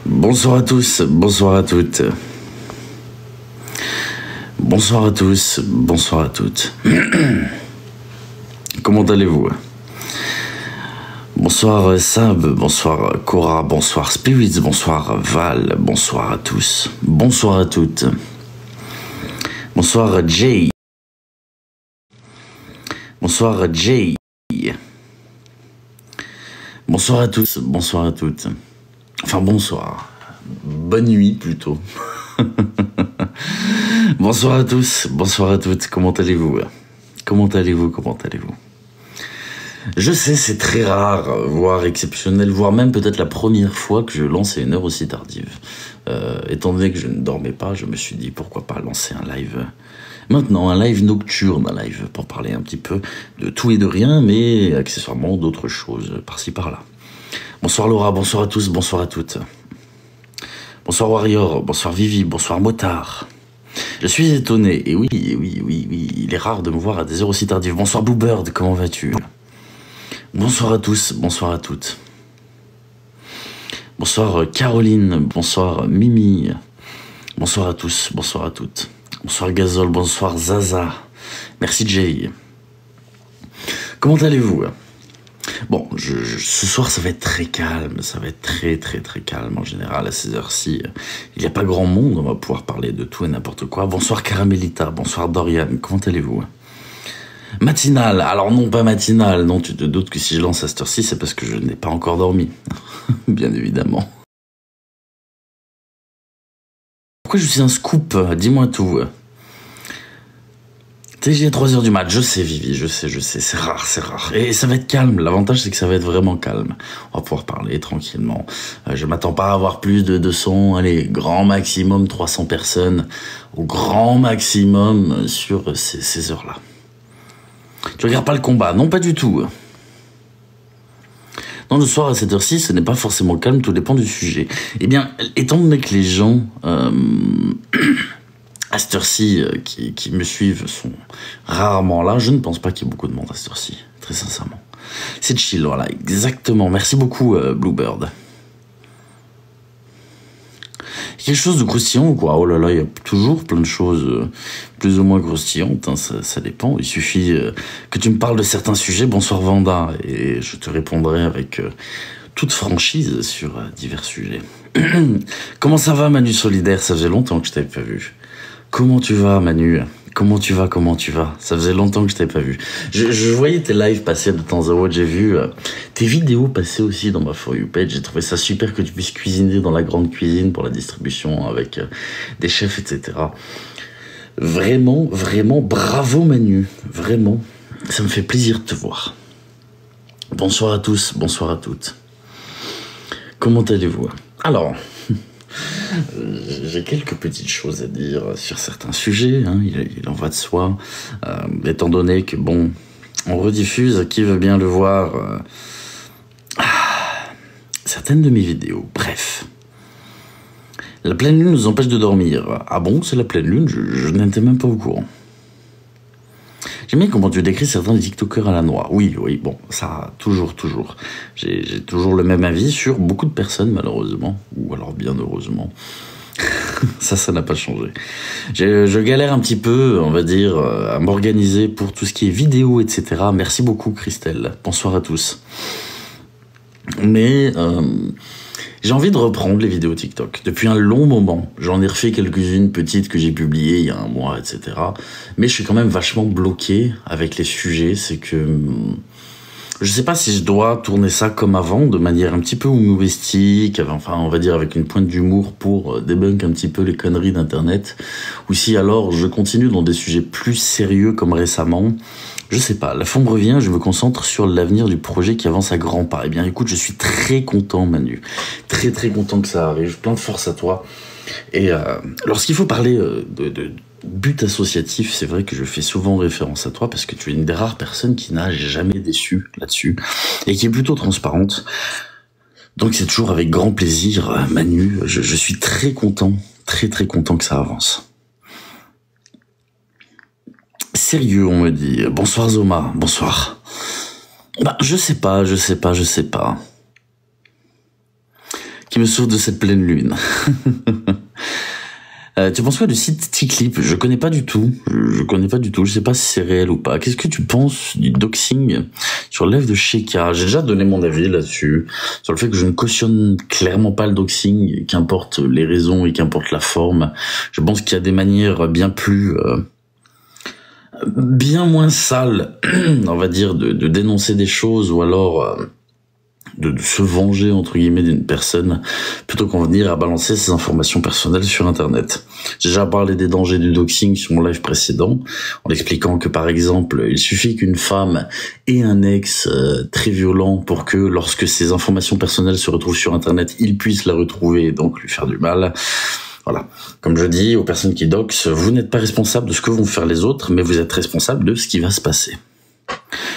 Bonsoir à tous, bonsoir à toutes. Bonsoir à tous, bonsoir à toutes. Comment allez-vous? Bonsoir Sab, bonsoir Cora, bonsoir Spirits, bonsoir Val, bonsoir à tous. Bonsoir à toutes. Bonsoir Jay. Bonsoir Jay. Bonsoir à tous, bonsoir à toutes. Enfin bonsoir. Bonne nuit plutôt. Bonsoir à tous, bonsoir à toutes. Comment allez-vous? Comment allez-vous? Comment allez-vous? Je sais, c'est très rare, voire exceptionnel, voire même peut-être la première fois que je lance à une heure aussi tardive. Étant donné que je ne dormais pas, je me suis dit pourquoi pas lancer un live maintenant, un live nocturne, un live pour parler un petit peu de tout et de rien, mais accessoirement d'autres choses par-ci par-là. Bonsoir Laura, bonsoir à tous, bonsoir à toutes. Bonsoir Warrior, bonsoir Vivi, bonsoir Motard. Je suis étonné, et oui, il est rare de me voir à des heures aussi tardives. Bonsoir Bluebird, comment vas-tu? Bonsoir à tous, bonsoir à toutes. Bonsoir Caroline, bonsoir Mimi. Bonsoir à tous, bonsoir à toutes. Bonsoir Gazol, bonsoir Zaza. Merci Jay. Comment allez-vous? Bon, ce soir ça va être très calme, ça va être très calme en général à ces heures-ci. Il n'y a pas grand monde, on va pouvoir parler de tout et n'importe quoi. Bonsoir Caramelita, bonsoir Dorian, comment allez-vous? Matinale, alors non pas matinale, non tu te doutes que si je lance à cette heure-ci c'est parce que je n'ai pas encore dormi, bien évidemment. Pourquoi je suis un scoop? Dis-moi tout. TG à 3h du mat, je sais Vivi, je sais, c'est rare. Et ça va être calme, l'avantage c'est que ça va être vraiment calme. On va pouvoir parler tranquillement. Je m'attends pas à avoir plus de 200, allez, grand maximum 300 personnes, au grand maximum sur ces heures-là. Tu regardes pas le combat? Non, pas du tout. Non, le soir à cette heure-ci, ce n'est pas forcément calme, tout dépend du sujet. Eh bien, étant donné que les gens... à cette heure-ci, qui me suivent sont rarement là. Je ne pense pas qu'il y ait beaucoup de monde à cette heure-ci, très sincèrement. C'est chill, voilà, exactement. Merci beaucoup, Bluebird. Quelque chose de croustillant ou quoi? Oh là là, il y a toujours plein de choses plus ou moins croustillantes, hein, ça dépend. Il suffit que tu me parles de certains sujets. Bonsoir Vanda, et je te répondrai avec toute franchise sur divers sujets. Comment ça va, Manu Solidaire? Ça faisait longtemps que je t'avais pas vu. Comment tu vas, Manu? Comment tu vas? Ça faisait longtemps que je t'avais pas vu. Je voyais tes lives passer de temps à autre, j'ai vu tes vidéos passer aussi dans ma For You page. J'ai trouvé ça super que tu puisses cuisiner dans la grande cuisine pour la distribution avec des chefs, etc. Vraiment, bravo Manu. Vraiment, ça me fait plaisir de te voir. Bonsoir à tous, bonsoir à toutes. Comment allez-vous? Alors... j'ai quelques petites choses à dire sur certains sujets, hein, il en va de soi, étant donné que, bon, on rediffuse, qui veut bien le voir, certaines de mes vidéos, bref. La pleine lune nous empêche de dormir. Ah bon, c'est la pleine lune? Je n'étais même pas au courant. J'aime bien comment tu décris certains tiktokers à la noix. Oui, bon, ça, toujours. J'ai toujours le même avis sur beaucoup de personnes, malheureusement. Ou alors, bien heureusement. ça n'a pas changé. Je galère un petit peu, on va dire, à m'organiser pour tout ce qui est vidéo, etc. Merci beaucoup, Christelle. Bonsoir à tous. Mais... j'ai envie de reprendre les vidéos TikTok. Depuis un long moment, j'en ai refait quelques-unes petites que j'ai publiées il y a un mois, etc. Mais je suis quand même vachement bloqué avec les sujets. C'est que... je sais pas si je dois tourner ça comme avant, de manière un petit peu humoristique, enfin on va dire avec une pointe d'humour pour débunk un petit peu les conneries d'internet, ou si alors je continue dans des sujets plus sérieux comme récemment. Je sais pas, la forme revient, je me concentre sur l'avenir du projet qui avance à grands pas. Eh bien écoute, je suis très content Manu, très content que ça arrive, plein de force à toi. Et lorsqu'il faut parler de but associatif, c'est vrai que je fais souvent référence à toi parce que tu es une des rares personnes qui n'a jamais déçu là-dessus et qui est plutôt transparente. Donc c'est toujours avec grand plaisir, Manu, je suis très content que ça avance. Sérieux, on me dit. Bonsoir Zoma, bonsoir. Bah, je sais pas. qui me sauve de cette pleine lune. Tu penses quoi du site T-Clip? Je connais pas du tout. Je connais pas du tout. Je sais pas si c'est réel ou pas. Qu'est-ce que tu penses du doxing sur le live de Sheka? J'ai déjà donné mon avis là-dessus. Sur le fait que je ne cautionne clairement pas le doxing, qu'importe les raisons et qu'importe la forme. Je pense qu'il y a des manières bien plus... bien moins sales, on va dire, de dénoncer des choses ou alors... de se venger entre guillemets d'une personne plutôt qu'en venir à balancer ses informations personnelles sur internet. J'ai déjà parlé des dangers du doxing sur mon live précédent en expliquant que par exemple il suffit qu'une femme ait un ex très violent pour que lorsque ses informations personnelles se retrouvent sur internet, il puisse la retrouver et donc lui faire du mal. Voilà. Comme je dis aux personnes qui doxent, vous n'êtes pas responsable de ce que vont faire les autres, mais vous êtes responsable de ce qui va se passer.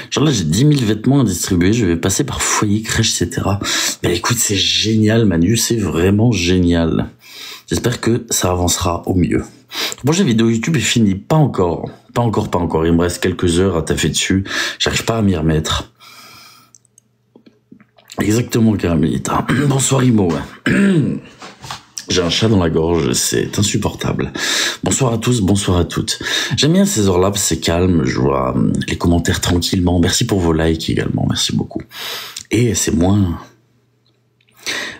Genre là, j'ai 10 000 vêtements à distribuer, je vais passer par foyer, crèche, etc. Mais écoute, c'est génial, Manu, c'est vraiment génial. J'espère que ça avancera au mieux. Le projet vidéo YouTube est fini, pas encore. Pas encore. Il me reste quelques heures à taffer dessus. J'arrive pas à m'y remettre. Exactement, Caramelita. Bonsoir, Imo. J'ai un chat dans la gorge, c'est insupportable. Bonsoir à tous, bonsoir à toutes. J'aime bien ces heures-là, c'est calme, je vois les commentaires tranquillement. Merci pour vos likes également, merci beaucoup. Et c'est moins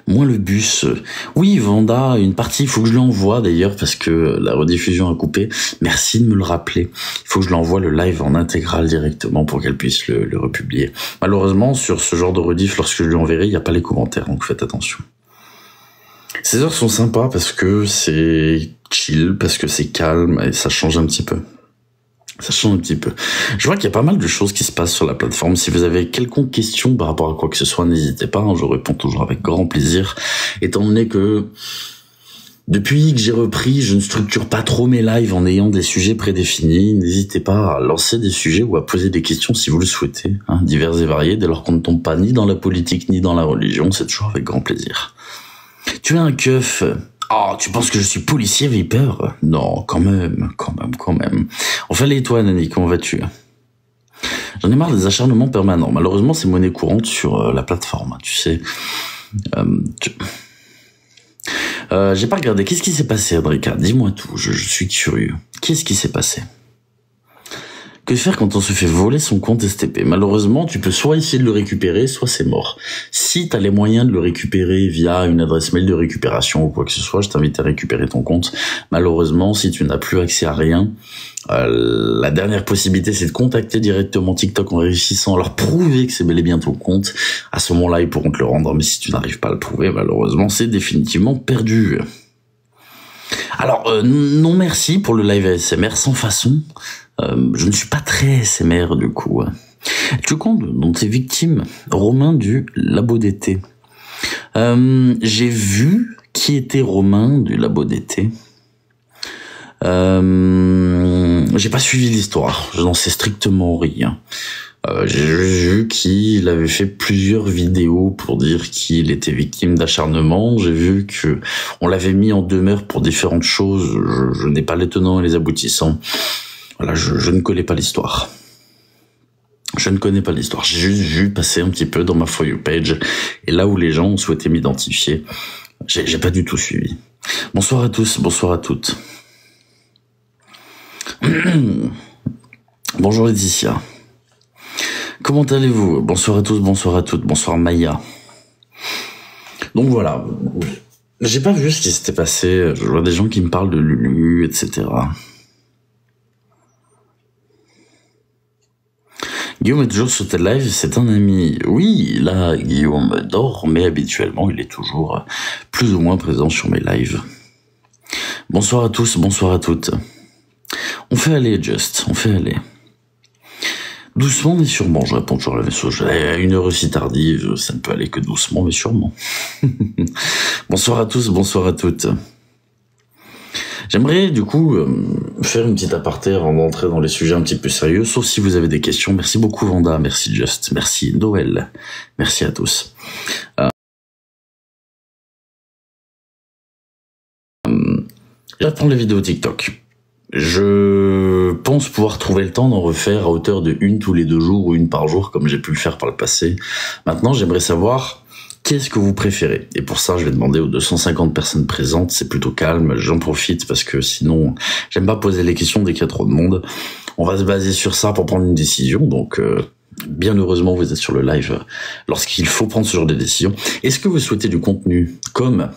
le bus. Oui, Vanda, une partie, il faut que je l'envoie d'ailleurs parce que la rediffusion a coupé. Merci de me le rappeler. Il faut que je l'envoie le live en intégral directement pour qu'elle puisse le republier. Malheureusement, sur ce genre de rediff, lorsque je lui enverrai, il n'y a pas les commentaires, donc faites attention. Ces heures sont sympas parce que c'est chill, parce que c'est calme et ça change un petit peu. Ça change un petit peu. Je vois qu'il y a pas mal de choses qui se passent sur la plateforme. Si vous avez quelconque question par rapport à quoi que ce soit, n'hésitez pas. Je réponds toujours avec grand plaisir. Étant donné que depuis que j'ai repris, je ne structure pas trop mes lives en ayant des sujets prédéfinis. N'hésitez pas à lancer des sujets ou à poser des questions si vous le souhaitez, divers et variés, dès lors qu'on ne tombe pas ni dans la politique ni dans la religion. C'est toujours avec grand plaisir. Tu es un keuf. Oh, tu penses que je suis policier, Viper? Non, quand même. Enfin, et toi, Nani, comment vas-tu? J'en ai marre des acharnements permanents. Malheureusement, c'est monnaie courante sur la plateforme, tu sais. J'ai pas regardé. Qu'est-ce qui s'est passé, Adrika? Dis-moi tout, je suis curieux. Qu'est-ce qui s'est passé? Que faire quand on se fait voler son compte STP? Malheureusement, tu peux soit essayer de le récupérer, soit c'est mort. Si tu as les moyens de le récupérer via une adresse mail de récupération ou quoi que ce soit, je t'invite à récupérer ton compte. Malheureusement, si tu n'as plus accès à rien, la dernière possibilité, c'est de contacter directement TikTok en réussissant à leur prouver que c'est bel et bien ton compte. À ce moment-là, ils pourront te le rendre, mais si tu n'arrives pas à le prouver, malheureusement, c'est définitivement perdu. Alors, non merci pour le live ASMR sans façon. Je ne suis pas très ASMR du coup. Tu comptes dans tes victimes, Romain du Labo d'été. J'ai vu qui était Romain du Labo d'été. J'ai pas suivi l'histoire, je n'en sais strictement rien. J'ai vu qu'il avait fait plusieurs vidéos pour dire qu'il était victime d'acharnement. J'ai vu que on l'avait mis en demeure pour différentes choses. Je n'ai pas les tenants et les aboutissants. Voilà, je ne connais pas l'histoire. Je ne connais pas l'histoire. J'ai juste vu passer un petit peu dans ma For You page et là où les gens ont souhaité m'identifier. J'ai pas du tout suivi. Bonsoir à tous, bonsoir à toutes. Bonjour Laetitia. Comment allez-vous? Bonsoir à tous, bonsoir à toutes, bonsoir Maya. Donc voilà, j'ai pas vu ce qui s'était passé, je vois des gens qui me parlent de Lulu, etc. Guillaume est toujours sur tes lives, c'est un ami. Oui, là, Guillaume dort, mais habituellement, il est toujours plus ou moins présent sur mes lives. Bonsoir à tous, bonsoir à toutes. On fait aller, Just, on fait aller. Doucement mais sûrement, je réponds toujours à la message. À une heure aussi tardive, ça ne peut aller que doucement mais sûrement. Bonsoir à tous, bonsoir à toutes. J'aimerais du coup faire une petite aparté avant d'entrer dans les sujets un petit peu sérieux, sauf si vous avez des questions. Merci beaucoup Vanda, merci Just, merci Noël, merci à tous. J'attends les vidéos TikTok. Je pense pouvoir trouver le temps d'en refaire à hauteur de une tous les 2 jours ou une par jour, comme j'ai pu le faire par le passé. Maintenant, j'aimerais savoir Qu'est-ce que vous préférez? Et pour ça, je vais demander aux 250 personnes présentes, c'est plutôt calme, j'en profite parce que sinon, j'aime pas poser les questions dès qu'il y a trop de monde. On va se baser sur ça pour prendre une décision, donc bien heureusement, vous êtes sur le live lorsqu'il faut prendre ce genre de décision. Est-ce que vous souhaitez du contenu comme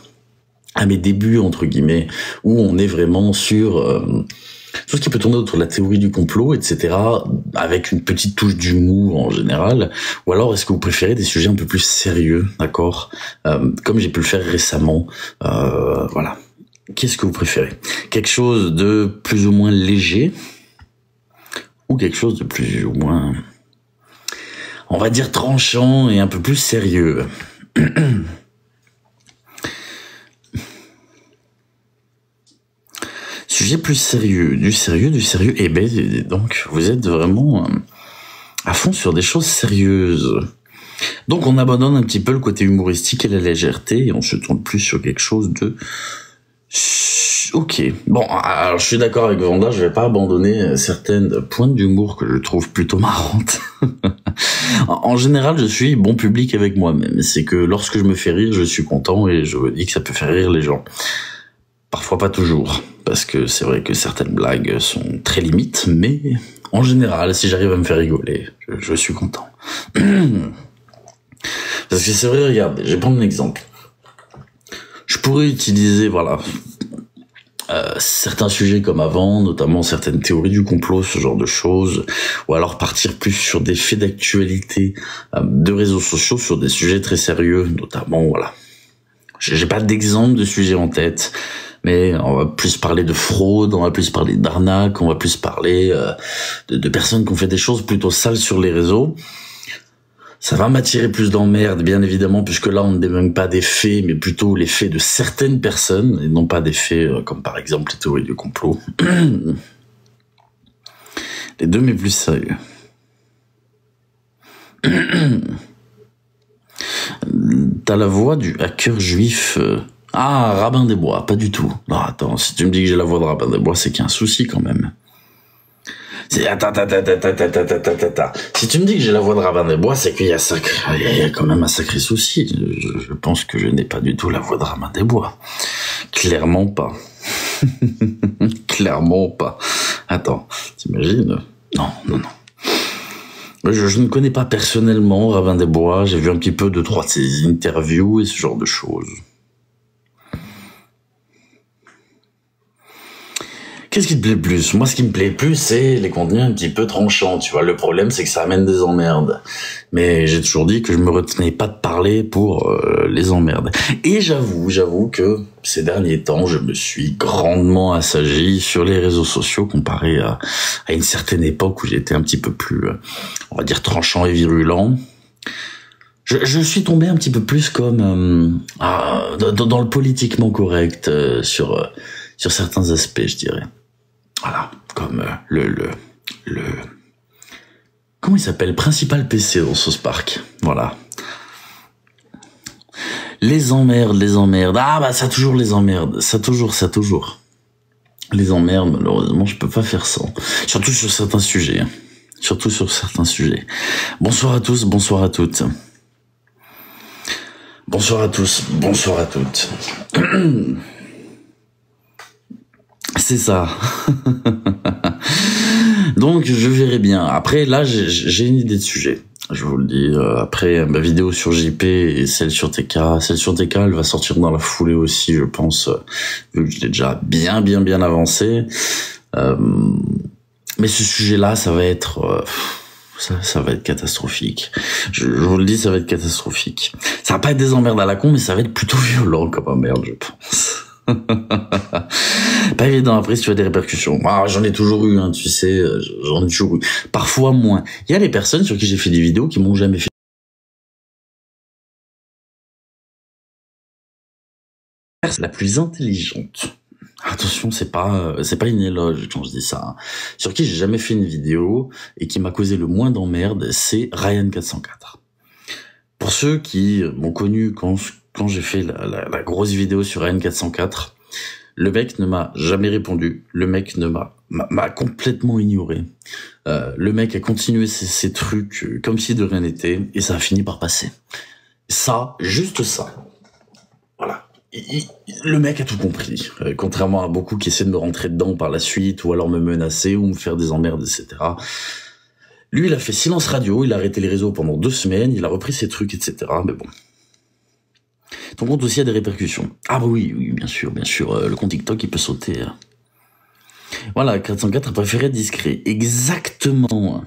à mes débuts, entre guillemets, où on est vraiment sur tout ce qui peut tourner autour de la théorie du complot, etc., avec une petite touche d'humour en général, ou alors est-ce que vous préférez des sujets un peu plus sérieux, d'accord, comme j'ai pu le faire récemment, voilà. Qu'est-ce que vous préférez? Quelque chose de plus ou moins léger, ou quelque chose de plus ou moins, on va dire, tranchant et un peu plus sérieux? Sujet plus sérieux, du sérieux, eh ben, donc, vous êtes vraiment à fond sur des choses sérieuses. Donc, on abandonne un petit peu le côté humoristique et la légèreté, et on se tourne plus sur quelque chose de... Ok. Bon, alors, je suis d'accord avec Vanda, je vais pas abandonner certaines pointes d'humour que je trouve plutôt marrantes. En général, je suis bon public avec moi-même. C'est que lorsque je me fais rire, je suis content et je me dis que ça peut faire rire les gens. Parfois pas toujours, parce que c'est vrai que certaines blagues sont très limites, mais en général, si j'arrive à me faire rigoler, je suis content. Parce que c'est vrai, regardez, je vais prendre un exemple. Je pourrais utiliser, voilà, certains sujets comme avant, notamment certaines théories du complot, ce genre de choses, ou alors partir plus sur des faits d'actualité de réseaux sociaux, sur des sujets très sérieux, notamment, voilà. J'ai pas d'exemple de sujet en tête, mais on va plus parler de fraude, on va plus parler d'arnaque, on va plus parler de personnes qui ont fait des choses plutôt sales sur les réseaux. Ça va m'attirer plus d'emmerdes, bien évidemment, puisque là, on ne débunk pas des faits, mais plutôt les faits de certaines personnes, et non pas des faits comme par exemple les théories du complot. Les deux, mais plus sérieux. T'as la voix du hacker juif... Ah, Rabin des Bois, pas du tout. Non, attends, si tu me dis que j'ai la voix de Rabin des Bois, c'est qu'il y a un souci quand même. Attends. Si tu me dis que j'ai la voix de Rabin des Bois, c'est qu'il y a quand même un sacré souci. Je pense que je n'ai pas du tout la voix de Rabin des Bois. Clairement pas. Clairement pas. Attends, t'imagines? Non. Je ne connais pas personnellement Rabin des Bois, j'ai vu un petit peu 2-3 de ses interviews et ce genre de choses. Qu'est-ce qui te plaît plus? Moi, ce qui me plaît plus, c'est les contenus un petit peu tranchants, tu vois. Le problème, c'est que ça amène des emmerdes. Mais j'ai toujours dit que je me retenais pas de parler pour les emmerdes. Et j'avoue que ces derniers temps, je me suis grandement assagi sur les réseaux sociaux comparé à une certaine époque où j'étais un petit peu plus, on va dire, tranchant et virulent. Je suis tombé un petit peu plus comme dans le politiquement correct sur certains aspects, je dirais. Voilà, comme le comment il s'appelle, principal PC dans South Park. Voilà. Les emmerdes. Ah bah ça toujours les emmerdes, ça toujours. Les emmerdes, malheureusement, je peux pas faire sans. Surtout sur certains sujets. Bonsoir à tous, bonsoir à toutes. Bonsoir à tous, bonsoir à toutes. C'est ça. Donc, je verrai bien. Après, là, j'ai une idée de sujet. Je vous le dis. Après ma vidéo sur JP et celle sur TK. Celle sur TK, elle va sortir dans la foulée aussi, je pense, vu que je l'ai déjà bien avancé. Mais ce sujet-là, ça va être... Ça va être catastrophique. Je vous le dis, ça va être catastrophique. Ça va pas être des emmerdes à la con, mais ça va être plutôt violent comme emmerde, je pense. Pas évident, après si tu as des répercussions. J'en ai toujours eu, hein, tu sais, j'en ai toujours eu. Parfois moins. Il y a des personnes sur qui j'ai fait des vidéos qui m'ont jamais fait la plus intelligente. Attention, c'est pas une éloge quand je dis ça. Hein. Sur qui j'ai jamais fait une vidéo et qui m'a causé le moins d'emmerde, c'est Ryan404. Pour ceux qui m'ont connu quand j'ai fait la grosse vidéo sur Ryan404, le mec ne m'a jamais répondu. Le mec m'a complètement ignoré. Le mec a continué ses trucs comme si de rien n'était et ça a fini par passer. Ça, juste ça. Voilà. Le mec a tout compris. Contrairement à beaucoup qui essaient de me rentrer dedans par la suite, ou alors me menacer, ou me faire des emmerdes, etc. Lui, il a fait silence radio, il a arrêté les réseaux pendant 2 semaines, il a repris ses trucs, etc. Mais bon. Ton compte aussi a des répercussions. Ah bah oui, oui, bien sûr. Le compte TikTok, il peut sauter. Voilà, 404 a préféré être discret. Exactement.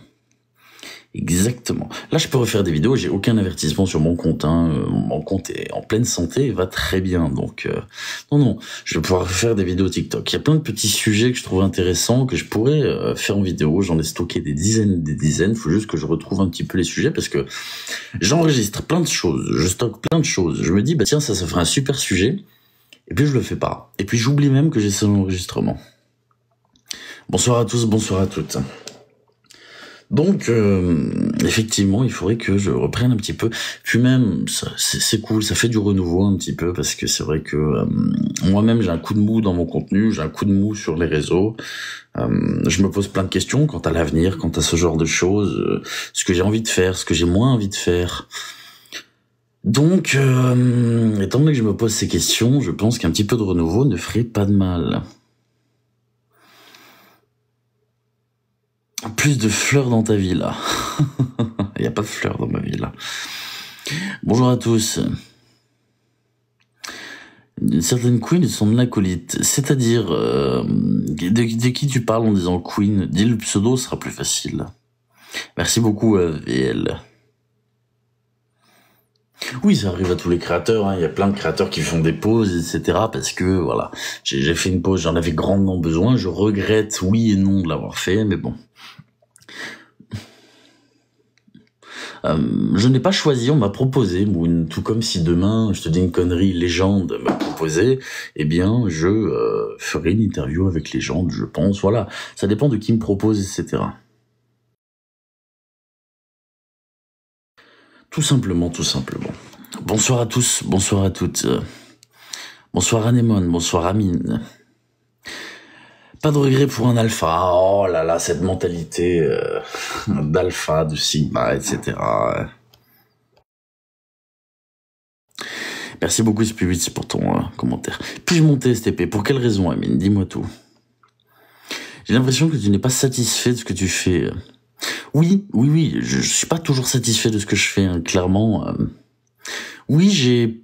Exactement. Là, je peux refaire des vidéos, j'ai aucun avertissement sur mon compte. Mon compte est en pleine santé et va très bien. Donc, non, je vais pouvoir faire des vidéos TikTok. Il y a plein de petits sujets que je trouve intéressants, que je pourrais faire en vidéo. J'en ai stocké des dizaines. Faut juste que je retrouve un petit peu les sujets parce que j'enregistre plein de choses, je stocke plein de choses. Je me dis, bah tiens, ça ferait un super sujet. Et puis, je le fais pas. Et puis, j'oublie même que j'ai ça en enregistrement. Bonsoir à tous, bonsoir à toutes. Donc, effectivement, il faudrait que je reprenne un petit peu. Puis même, c'est cool, ça fait du renouveau un petit peu, parce que c'est vrai que moi-même, j'ai un coup de mou dans mon contenu, j'ai un coup de mou sur les réseaux. Je me pose plein de questions quant à l'avenir, quant à ce genre de choses, ce que j'ai envie de faire, ce que j'ai moins envie de faire. Donc, étant donné que je me pose ces questions, je pense qu'un petit peu de renouveau ne ferait pas de mal. Plus de fleurs dans ta vie, là. Il n'y a pas de fleurs dans ma vie, là. Bonjour à tous. Une certaine queen et son acolyte. C'est-à-dire, de qui tu parles en disant queen? Dis le pseudo, ce sera plus facile. Merci beaucoup, VL. Oui, ça arrive à tous les créateurs, hein. Il y a plein de créateurs qui font des pauses, etc. Parce que, voilà, j'ai fait une pause, j'en avais grandement besoin. Je regrette, oui et non, de l'avoir fait, mais bon. Je n'ai pas choisi, on m'a proposé, tout comme si demain, je te dis une connerie, Légende me proposait, eh bien, je ferai une interview avec Légende, je pense, voilà. Ça dépend de qui me propose, etc. Tout simplement. Bonsoir à tous, bonsoir à toutes. Bonsoir Anémone, bonsoir Amine. Pas de regret pour un alpha. Oh là là, cette mentalité d'alpha, de sigma, etc. Merci beaucoup Spirit pour ton commentaire. Puis-je monter STP? Pour quelle raison, Amine? Dis-moi tout. J'ai l'impression que tu n'es pas satisfait de ce que tu fais. Oui, je suis pas toujours satisfait de ce que je fais, hein, clairement. Oui, j'ai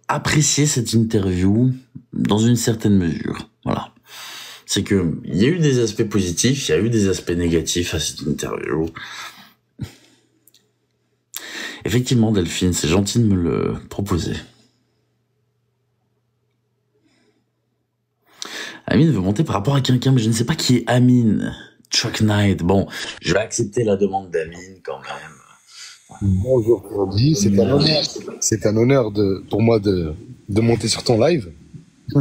apprécié cette interview dans une certaine mesure. Voilà. C'est que il y a eu des aspects positifs, il y a eu des aspects négatifs à cette interview. Effectivement, Delphine, c'est gentil de me le proposer. Amine veut monter par rapport à quelqu'un, mais je ne sais pas qui est Amine. Chuck Knight. Bon, je vais accepter la demande d'Amine quand même. Bonjour Claudie, c'est un honneur pour moi de monter sur ton live.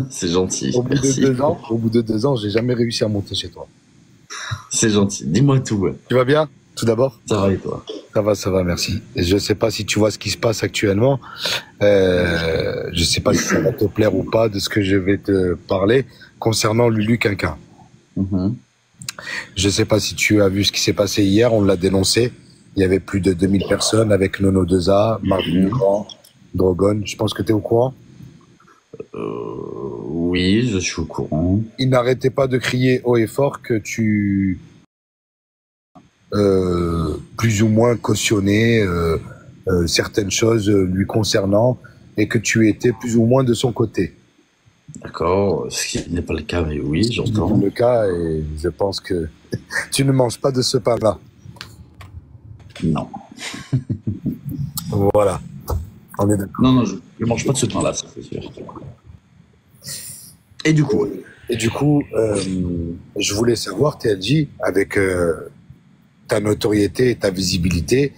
C'est gentil. Au bout de 2 ans, j'ai jamais réussi à monter chez toi. C'est gentil. Dis-moi tout. Ouais. Tu vas bien, tout d'abord? Ça va et toi? Ça va, merci. Et je sais pas si tu vois ce qui se passe actuellement. Je sais pas si ça va te plaire ou pas de ce que je vais te parler concernant Lulu Quinquin. Je sais pas si tu as vu ce qui s'est passé hier, on l'a dénoncé. Il y avait plus de 2000 personnes avec Nono 2A, Marvin Grand, Drogon. Je pense que tu es au courant. Oui, je suis au courant. Il n'arrêtait pas de crier haut et fort que tu plus ou moins cautionnais certaines choses lui concernant et que tu étais plus ou moins de son côté. D'accord, ce qui n'est pas le cas, mais oui, j'entends. C'est le cas et je pense que tu ne manges pas de ce pain-là. Non. Voilà. On est d'accord. Non, je ne mange pas de ce pain-là, ça c'est sûr. Et du coup, je voulais savoir, TLJ, avec ta notoriété et ta visibilité,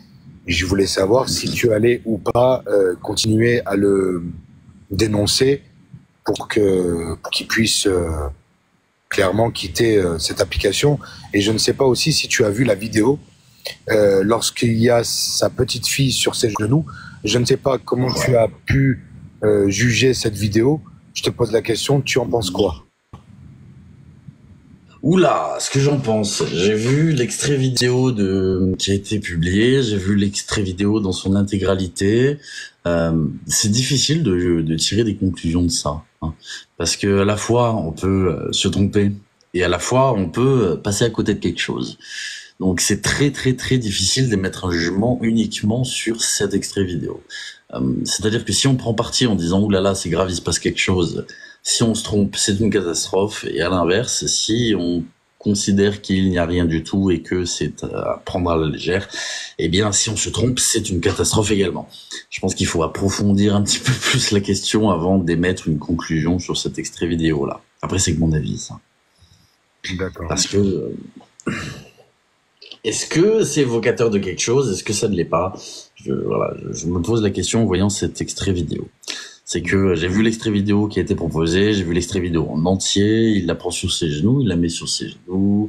je voulais savoir si tu allais ou pas continuer à le dénoncer pour qu'il puisse clairement quitter cette application. Et je ne sais pas aussi si tu as vu la vidéo lorsqu'il y a sa petite fille sur ses genoux. Je ne sais pas comment tu as pu juger cette vidéo. Je te pose la question, tu en penses quoi? Oula, ce que j'en pense. J'ai vu l'extrait vidéo qui a été publié, j'ai vu l'extrait vidéo dans son intégralité. C'est difficile de tirer des conclusions de ça, hein. Parce que à la fois on peut se tromper et à la fois on peut passer à côté de quelque chose. Donc c'est très très très difficile d'émettre un jugement uniquement sur cet extrait vidéo. C'est-à-dire que si on prend parti en disant oulala c'est grave, il se passe quelque chose, si on se trompe c'est une catastrophe, et à l'inverse si on considère qu'il n'y a rien du tout et que c'est à prendre à la légère, eh bien si on se trompe c'est une catastrophe également. Je pense qu'il faut approfondir un petit peu plus la question avant d'émettre une conclusion sur cet extrait vidéo là. Après c'est que mon avis ça. D'accord. Parce que est-ce que c'est évocateur de quelque chose? Est-ce que ça ne l'est pas? Voilà, je me pose la question en voyant cet extrait vidéo. C'est que j'ai vu l'extrait vidéo qui a été proposé, j'ai vu l'extrait vidéo en entier, il la prend sur ses genoux, il la met sur ses genoux,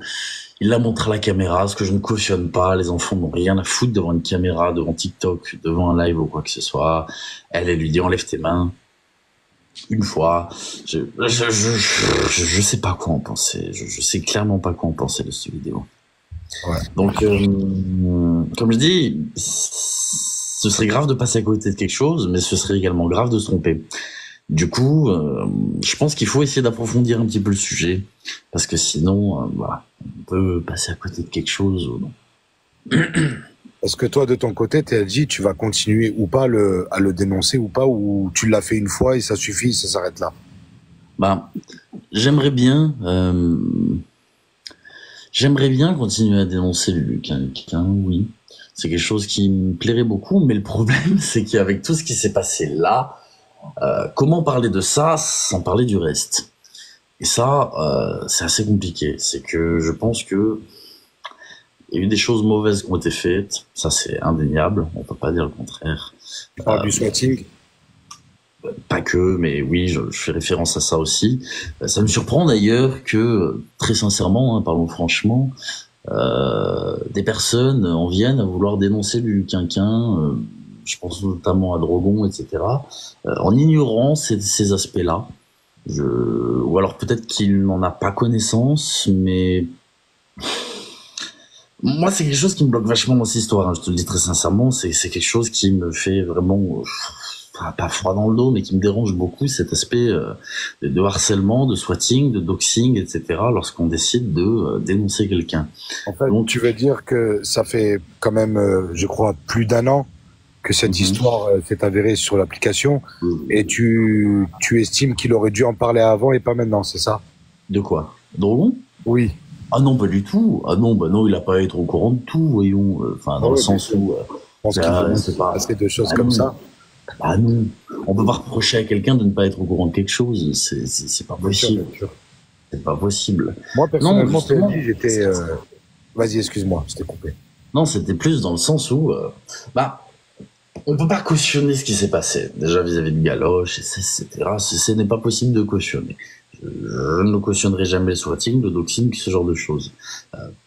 il la montre à la caméra, ce que je ne cautionne pas. Les enfants n'ont rien à foutre devant une caméra, devant TikTok, devant un live ou quoi que ce soit. Elle lui dit enlève tes mains. Une fois, je sais pas quoi en penser. Je sais clairement pas quoi en penser de cette vidéo. Ouais. Donc, comme je dis, ce serait grave de passer à côté de quelque chose, mais ce serait également grave de se tromper. Du coup, je pense qu'il faut essayer d'approfondir un petit peu le sujet, parce que sinon, voilà, on peut passer à côté de quelque chose ou non. Est-ce que toi, de ton côté, TLJ, tu vas continuer ou pas à le dénoncer ou pas, ou tu l'as fait une fois et ça suffit, ça s'arrête là? Bah, j'aimerais bien continuer à dénoncer quelqu'un, oui. C'est quelque chose qui me plairait beaucoup, mais le problème, c'est qu'avec tout ce qui s'est passé là, comment parler de ça sans parler du reste? Et ça, c'est assez compliqué. C'est que je pense que il y a eu des choses mauvaises qui ont été faites. Ça, c'est indéniable. On peut pas dire le contraire. Tu parles du swatting? Pas que, mais oui, je fais référence à ça aussi. Ça me surprend d'ailleurs que, très sincèrement, hein, parlons franchement, des personnes en viennent à vouloir dénoncer du quinquin, je pense notamment à Drogon, etc., en ignorant ces aspects-là. Ou alors peut-être qu'il n'en a pas connaissance, mais moi c'est quelque chose qui me bloque vachement dans cette histoire, hein, je te le dis très sincèrement, c'est quelque chose qui me fait vraiment pas froid dans le dos, mais qui me dérange beaucoup, cet aspect de harcèlement, de swatting, de doxing, etc., lorsqu'on décide de dénoncer quelqu'un. En fait, donc, tu veux dire que ça fait quand même, je crois, plus d'1 an que cette histoire s'est avérée sur l'application, et tu estimes qu'il aurait dû en parler avant et pas maintenant, c'est ça? De quoi? Drogon? Oui. Ah non, pas du tout. Ah non, bah non, il a pas à être au courant de tout, voyons. Enfin, dans le sens où... je pense qu'il faut pas passer de choses comme ça. Ah non, on peut pas reprocher à quelqu'un de ne pas être au courant de quelque chose, c'est pas possible. C'est pas possible. Moi, personnellement, j'étais... Vas-y, excuse-moi, je t'ai coupé. Non, c'était plus dans le sens où... on peut pas cautionner ce qui s'est passé, déjà vis-à-vis de Galoche, etc. Ce n'est pas possible de cautionner. Je ne cautionnerai jamais le swatting, le doxing, ce genre de choses.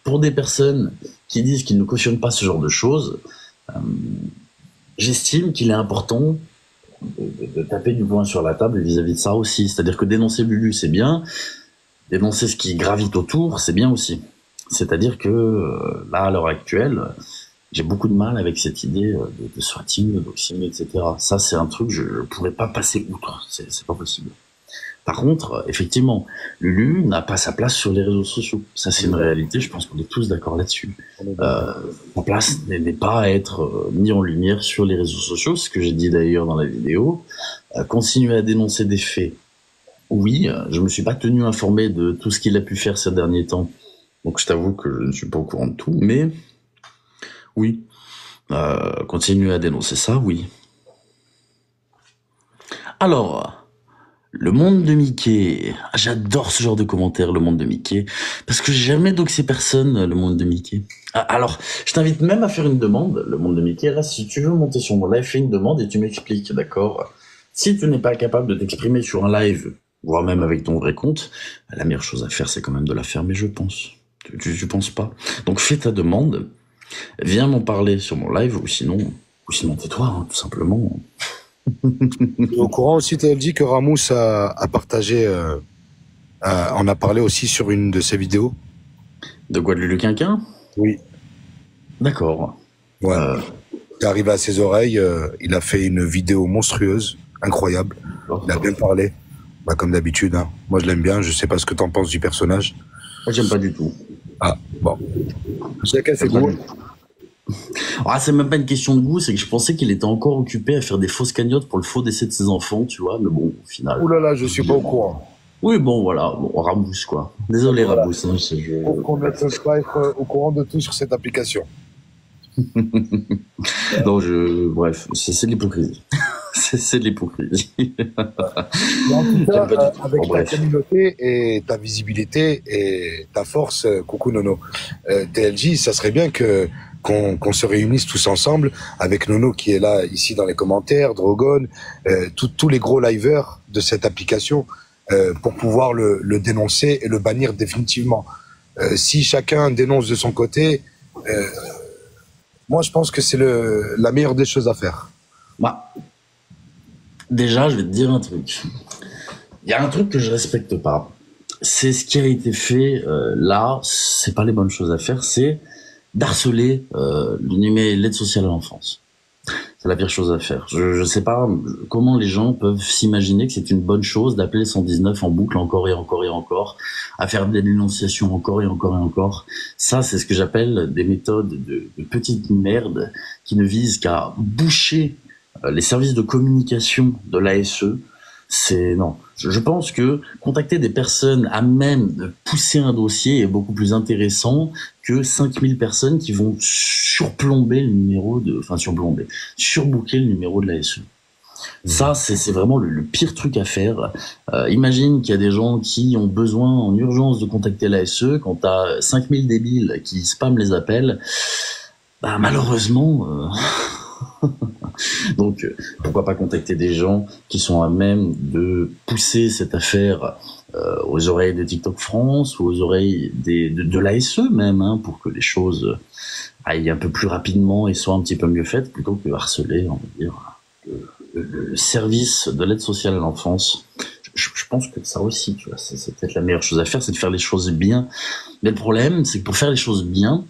Pour des personnes qui disent qu'ils ne cautionnent pas ce genre de choses, j'estime qu'il est important de taper du poing sur la table vis-à-vis de ça aussi. C'est-à-dire que dénoncer Lulu, c'est bien. Dénoncer ce qui gravite autour, c'est bien aussi. C'est-à-dire que là, à l'heure actuelle, j'ai beaucoup de mal avec cette idée de swatting, de doxing, etc. Ça, c'est un truc, je ne pourrais pas passer outre. C'est pas possible. Par contre, effectivement, Lulu n'a pas sa place sur les réseaux sociaux. Ça, c'est une réalité. Je pense qu'on est tous d'accord là-dessus. Sa place n'est pas à être mis en lumière sur les réseaux sociaux. Ce que j'ai dit d'ailleurs dans la vidéo. Continuer à dénoncer des faits. Oui, je me suis pas tenu informé de tout ce qu'il a pu faire ces derniers temps. Donc, je t'avoue que je ne suis pas au courant de tout. Mais, oui. Continuer à dénoncer ça, oui. Alors... Le monde de Mickey. J'adore ce genre de commentaires, le monde de Mickey. Parce que j'ai jamais doxé personne, le monde de Mickey. Alors, je t'invite même à faire une demande, le monde de Mickey. Là, si tu veux monter sur mon live, fais une demande et tu m'expliques, d'accord? Si tu n'es pas capable de t'exprimer sur un live, voire même avec ton vrai compte, la meilleure chose à faire, c'est quand même de la fermer, je pense. Tu penses pas? Donc, fais ta demande. Viens m'en parler sur mon live, ou sinon tais-toi, hein, tout simplement. Au courant aussi, TLJ, que Ramous a partagé On a parlé aussi sur une de ses vidéos. De quoi, de Lulu Quinquin? Oui. D'accord. Ouais. C'est arrivé à ses oreilles. Il a fait une vidéo monstrueuse, incroyable. Il a bien parlé. Bah, comme d'habitude. Hein. Moi, je l'aime bien. Je sais pas ce que t'en penses du personnage. Moi, j'aime pas du tout. Ah, bon. Chacun ses goûts. Ah, c'est même pas une question de goût, c'est que je pensais qu'il était encore occupé à faire des fausses cagnottes pour le faux décès de ses enfants, tu vois, mais bon, au final. Ouh là là, je suis pas au courant. Oui, bon, voilà, bon, Rabousse, quoi. Désolé, Voilà. Rabousse. Hein, Pour qu'on ne peut pas être au courant de tout sur cette application. Non, bref, c'est de l'hypocrisie. c'est de l'hypocrisie. En tout cas, avec Bon, ta bref. communauté et ta visibilité et ta force, coucou Nono, TLJ, ça serait bien qu'on se réunisse tous ensemble avec Nono qui est là ici dans les commentaires, Drogon, tous les gros liveurs de cette application pour pouvoir le dénoncer et le bannir définitivement. Si chacun dénonce de son côté, moi je pense que c'est la meilleure des choses à faire. Bah, déjà, je vais te dire un truc. Il y a un truc que je respecte pas. C'est ce qui a été fait là, c'est pas les bonnes choses à faire, c'est d'harceler l'aide sociale à l'enfance. C'est la pire chose à faire. Je sais pas comment les gens peuvent s'imaginer que c'est une bonne chose d'appeler 119 en boucle encore et encore et encore, à faire des dénonciations encore et encore et encore. Ça, c'est ce que j'appelle des méthodes de petite merde qui ne visent qu'à boucher les services de communication de l'ASE. C'est non. Je pense que contacter des personnes à même de pousser un dossier est beaucoup plus intéressant que 5000 personnes qui vont surbooker le numéro de l'ASE. Ça, c'est vraiment le pire truc à faire. Imagine qu'il y a des gens qui ont besoin en urgence de contacter l'ASE, quand t'as 5000 débiles qui spamment les appels, bah malheureusement... Donc, pourquoi pas contacter des gens qui sont à même de pousser cette affaire aux oreilles de TikTok France ou aux oreilles de l'ASE même, hein, pour que les choses aillent un peu plus rapidement et soient un petit peu mieux faites, plutôt que harceler, on va dire, le service de l'aide sociale à l'enfance. Je pense que ça aussi, tu vois, c'est peut-être la meilleure chose à faire, c'est de faire les choses bien. Mais le problème, c'est que pour faire les choses bien,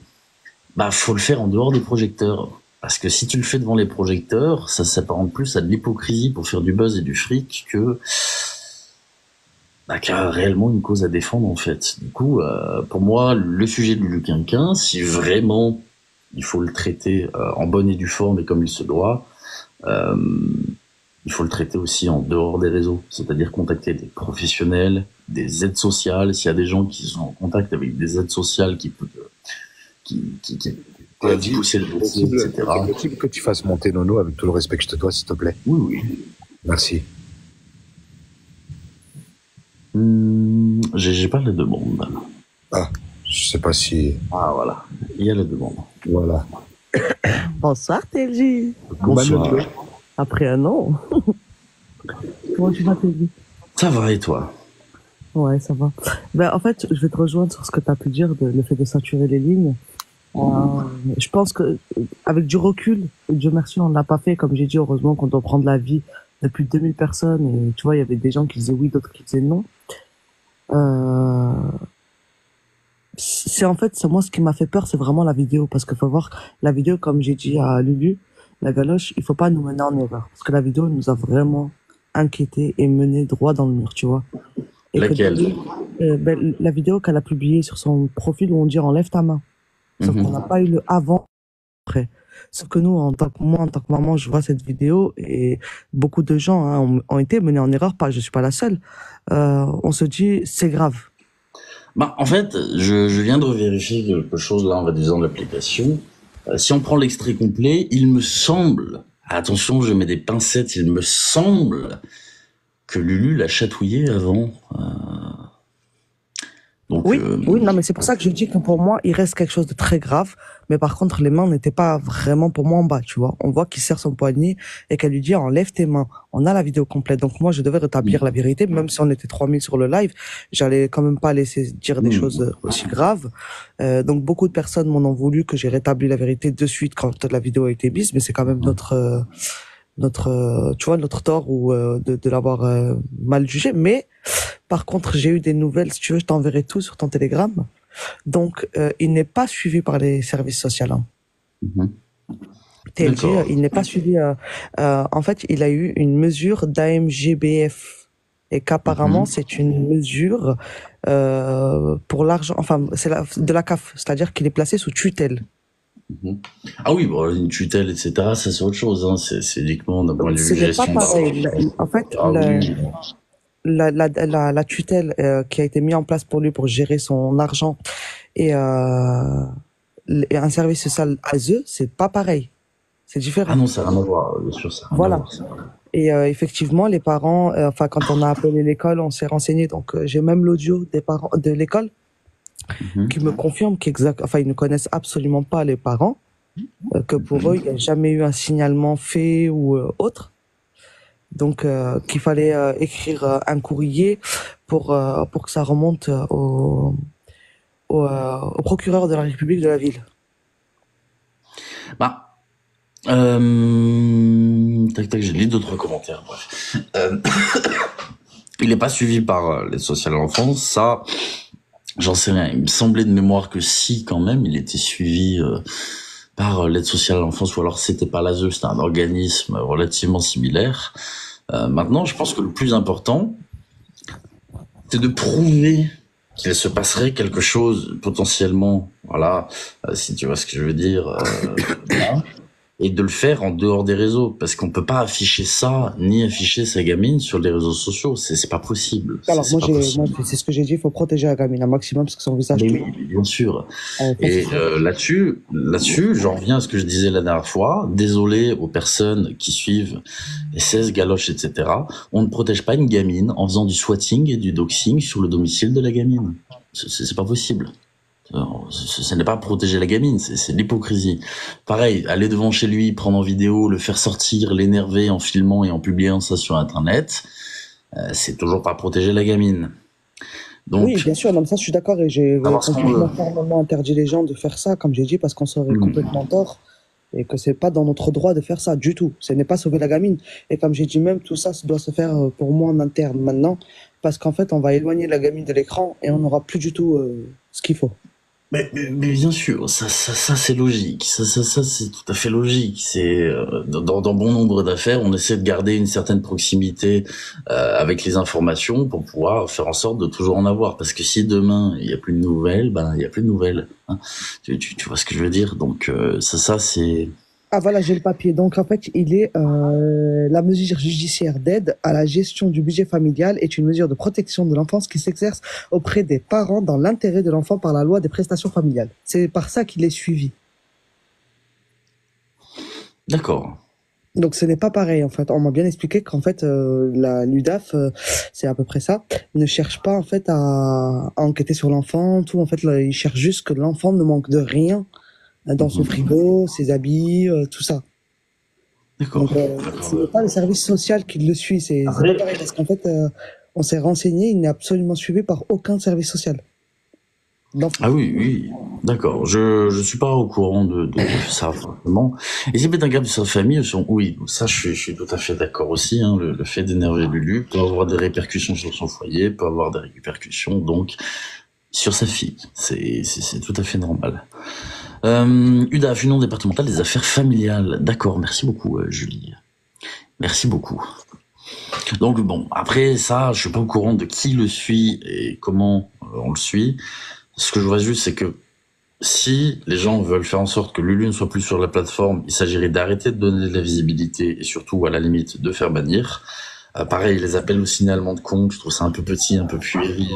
bah, faut le faire en dehors des projecteurs. Parce que si tu le fais devant les projecteurs, ça s'apparente plus à de l'hypocrisie pour faire du buzz et du fric que qu'à réellement une cause à défendre, en fait. Du coup, pour moi, le sujet du Lulu Quinquin, si vraiment il faut le traiter en bonne et due forme et comme il se doit, il faut le traiter aussi en dehors des réseaux. C'est-à-dire contacter des professionnels, des aides sociales. S'il y a des gens qui sont en contact avec des aides sociales qui pousser le dossier, etc. C'est possible que tu fasses monter Nono avec tout le respect que je te dois, s'il te plaît. Oui. Merci. J'ai pas la demande. Ah, je sais pas si... Ah, voilà. Il y a la demande. Voilà. Bonsoir TLJ. Bonsoir. Après un an. Comment tu vas TLJ? Ça va et toi? Ouais, ça va. Ben, en fait, je vais te rejoindre sur ce que tu as pu dire, le fait de saturer les lignes. Je pense que avec du recul, Dieu merci, on ne l'a pas fait. Comme j'ai dit, heureusement qu'on doit prendre la vie de plus de 2000 personnes. Et tu vois, il y avait des gens qui disaient oui, d'autres qui disaient non. C'est moi ce qui m'a fait peur, c'est vraiment la vidéo. Parce qu'il faut voir, la vidéo, comme j'ai dit à Lulu, la galoche, il faut pas nous mener en erreur. Parce que la vidéo nous a vraiment inquiétés et mené droit dans le mur, tu vois. Et laquelle? La vidéo qu'elle a publiée sur son profil où on dit enlève ta main. Sauf qu'on n'a pas eu le avant, après. Sauf que nous, en tant que maman, je vois cette vidéo et beaucoup de gens ont été menés en erreur, je suis pas la seule. On se dit, c'est grave. Bah, en fait, je viens de revérifier quelque chose là en réduisant l'application. Si on prend l'extrait complet, il me semble, attention, je mets des pincettes, il me semble que Lulu l'a chatouillé avant. Donc, oui, non, mais c'est pour ça que je dis que pour moi, il reste quelque chose de très grave. Mais par contre, les mains n'étaient pas vraiment pour moi en bas, tu vois. On voit qu'il serre son poignet et qu'elle lui dit enlève tes mains. On a la vidéo complète. Donc moi, je devais rétablir la vérité, même si on était 3000 sur le live. J'allais quand même pas laisser dire des choses aussi graves. Donc beaucoup de personnes m'en ont voulu que j'ai rétabli la vérité de suite quand la vidéo a été mise, mais c'est quand même tu vois, notre tort ou de l'avoir mal jugé. Mais par contre, j'ai eu des nouvelles. Si tu veux, je t'enverrai tout sur ton Telegram. Donc, il n'est pas suivi par les services sociaux. Hein. Mhm. TLG, D'accord. il n'est pas suivi. En fait, il a eu une mesure d'AMGBF et qu'apparemment Mhm. c'est une mesure pour l'argent. Enfin, c'est de la CAF, c'est-à-dire qu'il est placé sous tutelle. Mhm. Ah oui, bon, une tutelle, etc., ça c'est autre chose, hein. C'est uniquement d'un point de Ce vue n'est pas gestion pareil. d'argent. En fait, Ah oui. la tutelle qui a été mise en place pour lui pour gérer son argent et, un service social à eux, c'est pas pareil. C'est Ah différent. non, ça n'a rien à voir, bien sûr, ça n'a rien à Voilà. voir, ça. Et effectivement, les parents, enfin quand on a appelé l'école, on s'est renseigné. Donc j'ai même l'audio des parents de l'école Mhm. qui me confirme enfin ils ne connaissent absolument pas les parents, que pour eux il n'y a jamais eu un signalement fait ou autre. Donc qu'il fallait écrire un courrier pour que ça remonte au procureur de la République de la ville. Bah, tac tac, j'ai lu deux trois commentaires. Bref, il n'est pas suivi par l'aide sociale à l'enfance. Ça, j'en sais rien. Il me semblait de mémoire que si, quand même, il était suivi par l'aide sociale à l'enfance, ou alors c'était pas l'ASE, c'était un organisme relativement similaire. Maintenant, je pense que le plus important, c'est de prouver qu'il se passerait quelque chose potentiellement, voilà, si tu vois ce que je veux dire, là, et de le faire en dehors des réseaux, parce qu'on peut pas afficher ça, ni afficher sa gamine sur les réseaux sociaux, c'est pas possible, Alors c'est pas moi possible. c'est ce que j'ai dit, il faut protéger la gamine un maximum parce que son visage Mais tout. oui, bien sûr. Ça, c'est Et sûr. là-dessus, j'en reviens à ce que je disais la dernière fois. Désolé aux personnes qui suivent les 16 galoches, etc. On ne protège pas une gamine en faisant du swatting et du doxing sur le domicile de la gamine. C'est pas possible. Ce n'est pas protéger la gamine, c'est de l'hypocrisie. Pareil, aller devant chez lui, prendre en vidéo, le faire sortir, l'énerver en filmant et en publiant ça sur Internet, c'est toujours pas protéger la gamine. Oui, Donc, bien sûr, non, mais ça je suis d'accord et j'ai savoir ce qu'on veut. complètement fermement interdit les gens de faire ça, comme j'ai dit, parce qu'on serait Hmm. complètement tort et que c'est pas dans notre droit de faire ça du tout. Ce n'est pas sauver la gamine. Et comme j'ai dit, même tout ça, ça doit se faire pour moi en interne maintenant, parce qu'en fait, on va éloigner la gamine de l'écran et on n'aura plus du tout ce qu'il faut. Mais bien sûr, ça c'est logique. Ça c'est tout à fait logique. C'est dans bon nombre d'affaires, on essaie de garder une certaine proximité avec les informations pour pouvoir faire en sorte de toujours en avoir. Parce que si demain il y a plus de nouvelles, ben il y a plus de nouvelles. Hein. Tu vois ce que je veux dire? Donc ça c'est. Ah voilà, j'ai le papier. Donc en fait, il est la mesure judiciaire d'aide à la gestion du budget familial est une mesure de protection de l'enfance qui s'exerce auprès des parents dans l'intérêt de l'enfant par la loi des prestations familiales. C'est par ça qu'il est suivi. D'accord. Donc ce n'est pas pareil en fait. On m'a bien expliqué qu'en fait la l'UDAF, c'est à peu près ça, ne cherche pas en fait à enquêter sur l'enfant. Tout en fait, là, il cherche juste que l'enfant ne manque de rien dans son Mhm. frigo, ses habits, tout ça. Donc, D'accord. ce D'accord. n'est pas le service social qui le suit, c'est pas Après, pareil, parce qu'en fait, on s'est renseigné, il n'est absolument suivi par aucun service social. D'enfant. ah oui, oui, d'accord. Je suis pas au courant de ça, forcément. Et si peut-être un gars de sa famille, oui, ça je suis tout à fait d'accord aussi. Hein, le fait d'énerver Lulu peut avoir des répercussions sur son foyer, peut avoir des répercussions donc sur sa fille. C'est tout à fait normal. UDAF, Union départementale des affaires familiales. D'accord, merci beaucoup Julie. Merci beaucoup. Donc bon, après ça, je suis pas au courant de qui le suit et comment on le suit. Ce que je vois juste, c'est que si les gens veulent faire en sorte que Lulu ne soit plus sur la plateforme, il s'agirait d'arrêter de donner de la visibilité et surtout, à la limite, de faire bannir. Pareil, les appels au signalement de compte, je trouve ça un peu petit, un peu puéril.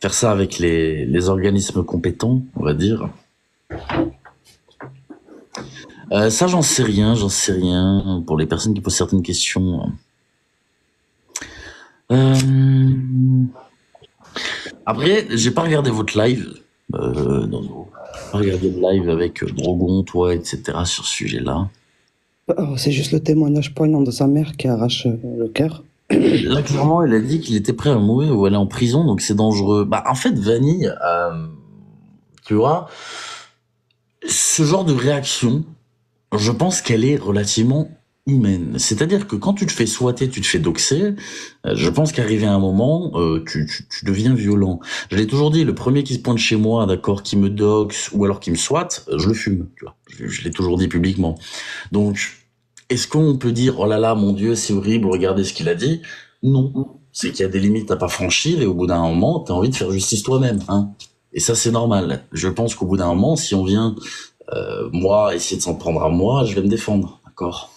Faire ça avec les organismes compétents, on va dire. Ça, j'en sais rien. Pour les personnes qui posent certaines questions. Après, j'ai pas regardé votre live. Non. Pas regardé le live avec Drogon, toi, etc. sur ce sujet-là. C'est juste le témoignage poignant de sa mère qui arrache le cœur. Là, clairement, elle a dit qu'il était prêt à mourir ou aller en prison, donc c'est dangereux. Bah, en fait, Vanille, tu vois, ce genre de réaction, je pense qu'elle est relativement humaine. C'est-à-dire que quand tu te fais squatter, tu te fais doxer, je pense qu'arrivé à un moment, tu deviens violent. Je l'ai toujours dit, le premier qui se pointe chez moi, d'accord, qui me doxe ou alors qui me squatte, je le fume, tu vois. Je l'ai toujours dit publiquement. Donc, est-ce qu'on peut dire, oh là là, mon Dieu, c'est horrible, regardez ce qu'il a dit? Non. C'est qu'il y a des limites à pas franchir et au bout d'un moment, t'as envie de faire justice toi-même, hein. Et ça, c'est normal. Je pense qu'au bout d'un moment, si on vient, moi, essayer de s'en prendre à moi, je vais me défendre, d'accord?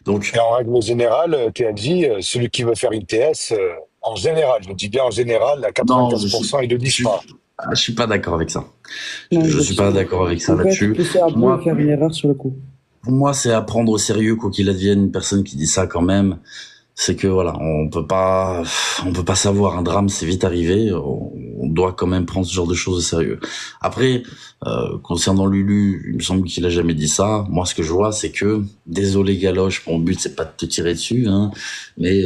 Donc, Et en règle générale, TNJ, celui qui veut faire une TS, en général, je dis bien en général, à non, 95%, ils le je disent suis, pas. je suis pas d'accord avec ça. Non, Je suis pas d'accord avec ça on peut être là-dessus. poussé un peu et Moi, faire une erreur sur le coup. pour moi, c'est à prendre au sérieux, quoi qu'il advienne, une personne qui dit ça quand même. C'est que voilà, on peut pas savoir. Un drame, c'est vite arrivé. On doit quand même prendre ce genre de choses au sérieux. Après, concernant Lulu, il me semble qu'il a jamais dit ça. Moi, ce que je vois, c'est que, désolé Galoche, mon but c'est pas de te tirer dessus, hein, mais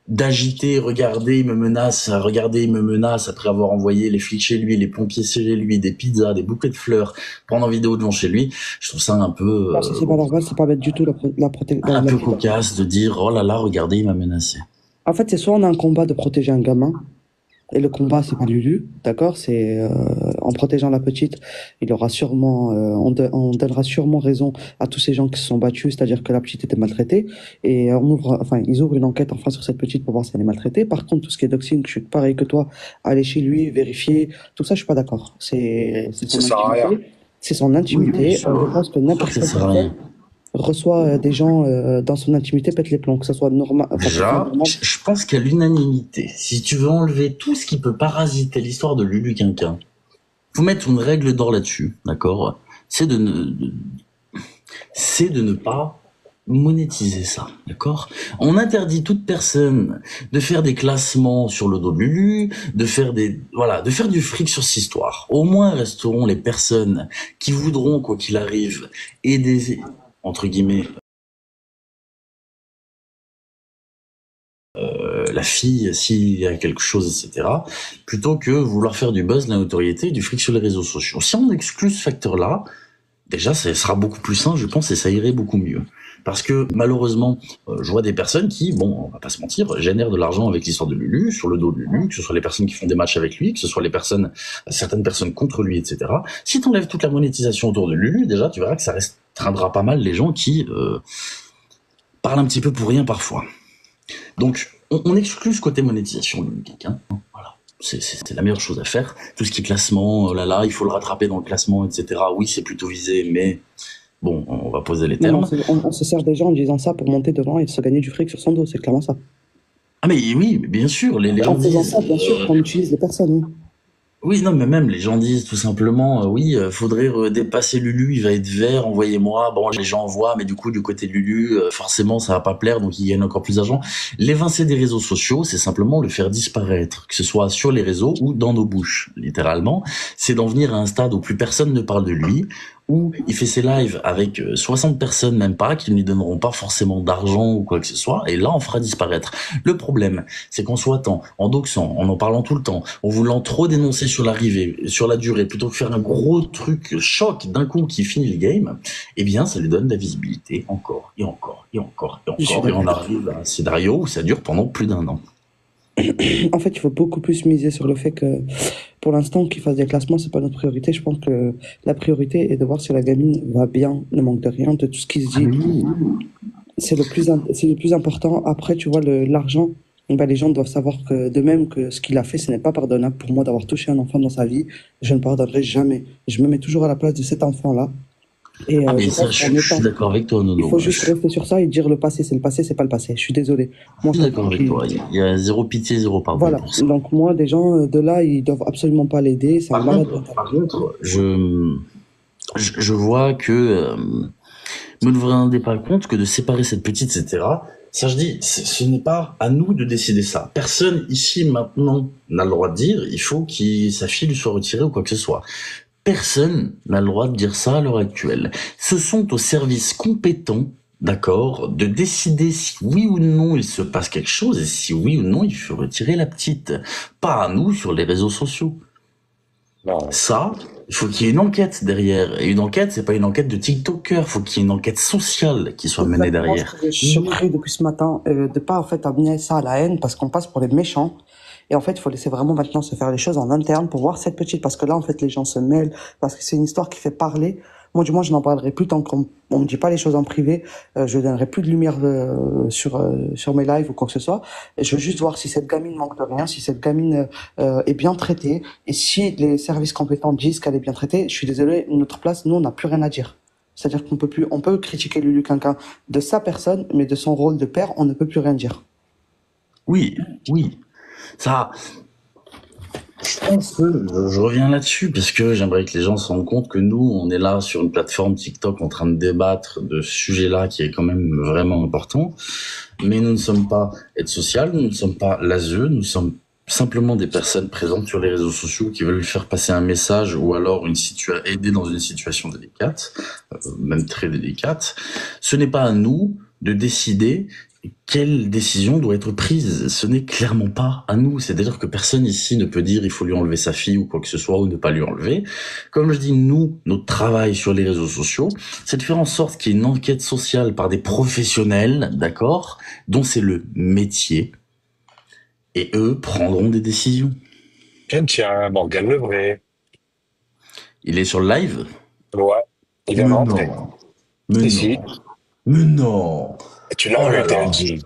d'agiter, regarder, il me menace après avoir envoyé les flics chez lui, les pompiers chez lui, des pizzas, des bouquets de fleurs, prendre en vidéo devant chez lui. Je trouve ça Non, ça, c'est pas normal, c'est pas bête du tout un la peu protection. cocasse de dire, oh là là, regardez, il m'a menacé. En fait, c'est soit on a un combat de protéger un gamin, et le combat, c'est pas Lulu, d'accord? C'est en protégeant la petite, il aura sûrement, on donnera sûrement raison à tous ces gens qui se sont battus, c'est-à-dire que la petite était maltraitée, et ils ouvrent une enquête enfin sur cette petite pour voir si elle est maltraitée. Par contre, tout ce qui est doxing, je suis pareil que toi, aller chez lui, vérifier, tout ça, je suis pas d'accord. C'est Ça son sert à rien. intimité, c'est son Oui, bien intimité. sûr. Je pense que Sûr que n'importe ça quelle sert à personne rien. reçoit des gens dans son intimité pète les plombs, que ça soit normal, enfin que ça soit Déjà, normal. je pense qu'à l'unanimité, si tu veux enlever tout ce qui peut parasiter l'histoire de Lulu Quinquin, faut mettre une règle d'or là-dessus, d'accord? C'est c'est de ne pas monétiser ça, d'accord? On interdit toute personne de faire des classements sur le dos de Lulu, de faire du fric sur cette histoire. Au moins resteront les personnes qui voudront, quoi qu'il arrive, aider, entre guillemets, la fille s'il y a quelque chose, etc., plutôt que vouloir faire du buzz, de la notoriété et du fric sur les réseaux sociaux. Si on exclut ce facteur-là, déjà, ça sera beaucoup plus sain, je pense, et ça irait beaucoup mieux. Parce que malheureusement, je vois des personnes qui, bon, on va pas se mentir, génèrent de l'argent avec l'histoire de Lulu, sur le dos de Lulu, que ce soit les personnes qui font des matchs avec lui, que ce soit certaines personnes contre lui, etc. Si tu enlèves toute la monétisation autour de Lulu, déjà, tu verras que ça restreindra pas mal les gens qui parlent un petit peu pour rien parfois. Donc, on exclut ce côté monétisation de Lulu Quinquin. Voilà. C'est la meilleure chose à faire. Tout ce qui est classement, oh là là, il faut le rattraper dans le classement, etc. Oui, c'est plutôt visé, mais bon, on va poser les Non, non, termes. on se sert des gens en disant ça pour monter devant et se gagner du fric sur son dos, c'est clairement ça. Ah mais oui, mais bien sûr, les gens En faisant disent... ça, bien sûr, qu'on utilise les personnes. Oui. oui, non, mais même les gens disent tout simplement, oui, faudrait dépasser Lulu, il va être vert, envoyez-moi. Bon, les gens envoient, mais du coup, du côté de Lulu, forcément, ça va pas plaire, donc ils gagnent encore plus d'argent. L'évincer des réseaux sociaux, c'est simplement le faire disparaître, que ce soit sur les réseaux ou dans nos bouches, littéralement. C'est d'en venir à un stade où plus personne ne parle de lui, où il fait ses lives avec 60 personnes, même pas, qui ne lui donneront pas forcément d'argent ou quoi que ce soit, et là, on fera disparaître. Le problème, c'est qu'en souhaitant, en doxant, en parlant tout le temps, en voulant trop dénoncer sur l'arrivée, sur la durée, plutôt que faire un gros truc choc d'un coup qui finit le game, eh bien, ça lui donne de la visibilité encore, et encore, et encore, et Je suis encore, et on d'accord. arrive à un scénario où ça dure pendant plus d'1 an. En fait, il faut beaucoup plus miser sur le fait que, pour l'instant, qu'il fasse des classements, c'est pas notre priorité. Je pense que la priorité est de voir si la gamine va bien, ne manque de rien, de tout ce qui se Ah dit. mais oui, C'est le plus important. Après, tu vois, l'argent, ben, les gens doivent savoir que, de même que ce qu'il a fait, ce n'est pas pardonnable pour moi d'avoir touché un enfant dans sa vie. Je ne pardonnerai jamais. Je me mets toujours à la place de cet enfant-là. Et ah mais je ça, pense qu'en je suis étant, d'accord avec toi, il Nono. faut Je juste rester sur ça et dire le passé, c'est pas le passé. Je suis désolé. Moi, suis je d'accord comprends avec toi. Il y a zéro pitié, zéro pardon voilà. pour ça. Donc, moi, des gens de là, ils doivent absolument pas l'aider. C'est un malade mental. Par contre, je vois que me ne vous rendez pas compte que de séparer cette petite, etc. Ça, je dis, ce n'est pas à nous de décider ça. Personne ici maintenant n'a le droit de dire il faut que sa fille lui soit retirée ou quoi que ce soit. Personne n'a le droit de dire ça à l'heure actuelle. Ce sont aux services compétents, d'accord, de décider si oui ou non il se passe quelque chose et si oui ou non il faut retirer la petite. Pas à nous sur les réseaux sociaux. Non. Ça, Il faut qu'il y ait une enquête derrière. Et une enquête, c'est pas une enquête de TikToker. Il faut qu'il y ait une enquête sociale qui soit menée Exactement ce derrière. que j'ai surpris depuis ce matin, de pas en fait amener ça à la haine parce qu'on passe pour les méchants. Et en fait, il faut laisser vraiment maintenant se faire les choses en interne pour voir cette petite, parce que là, en fait, les gens se mêlent, parce que c'est une histoire qui fait parler. Moi, du moins, je n'en parlerai plus tant qu'on on me dit pas les choses en privé. Je donnerai plus de lumière sur mes lives ou quoi que ce soit. Et je veux juste voir si cette gamine manque de rien, si cette gamine est bien traitée, et si les services compétents disent qu'elle est bien traitée. Je suis désolé, notre place, nous, on n'a plus rien à dire. C'est-à-dire qu'on peut plus, on peut critiquer Lulu Quinquin de sa personne, mais de son rôle de père, on ne peut plus rien dire. Oui, oui. Ça, je pense que je reviens là-dessus parce que j'aimerais que les gens se rendent compte que nous, on est là sur une plateforme TikTok en train de débattre de ce sujet-là qui est quand même vraiment important. Mais nous ne sommes pas aide sociale, nous ne sommes pas l'ASE, nous sommes simplement des personnes présentes sur les réseaux sociaux qui veulent faire passer un message ou alors aider dans une situation délicate, même très délicate. Ce n'est pas à nous de décider quelle décision doit être prise. Ce n'est clairement pas à nous. C'est-à-dire que personne ici ne peut dire il faut lui enlever sa fille ou quoi que ce soit ou ne pas lui enlever. Comme je dis, nous, notre travail sur les réseaux sociaux, c'est de faire en sorte qu'il y ait une enquête sociale par des professionnels, d'accord, dont c'est le métier, et eux prendront des décisions. Tiens, Morgane Lebray. Il est sur le live? Ouais, il est Mais rentré. non. Mais Si, non. Mais non. tu Oh l'as là vu, là. TLG.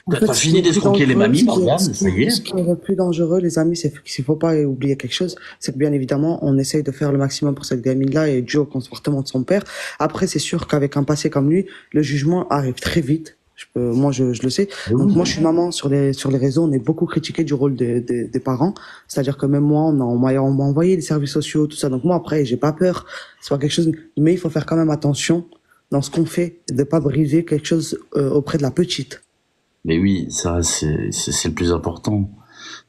En T'as fait, t'as ce qui fini est le plus d'escroquer les dangereux, mamies, Morgane, ce ça y est? qui est le plus dangereux, les amis, c'est qu'il faut pas oublier quelque chose, c'est que bien évidemment, on essaye de faire le maximum pour cette gamine-là et dû au comportement de son père. Après, c'est sûr qu'avec un passé comme lui, le jugement arrive très vite. Moi, je le sais. Donc, moi, je suis maman sur les réseaux. On est beaucoup critiqué du rôle des parents. C'est-à-dire que même moi, on m'a envoyé les services sociaux, tout ça. Donc, moi, après, j'ai pas peur. C'est pas quelque chose, mais il faut faire quand même attention dans ce qu'on fait, de pas briser quelque chose auprès de la petite. Mais oui, ça, c'est le plus important.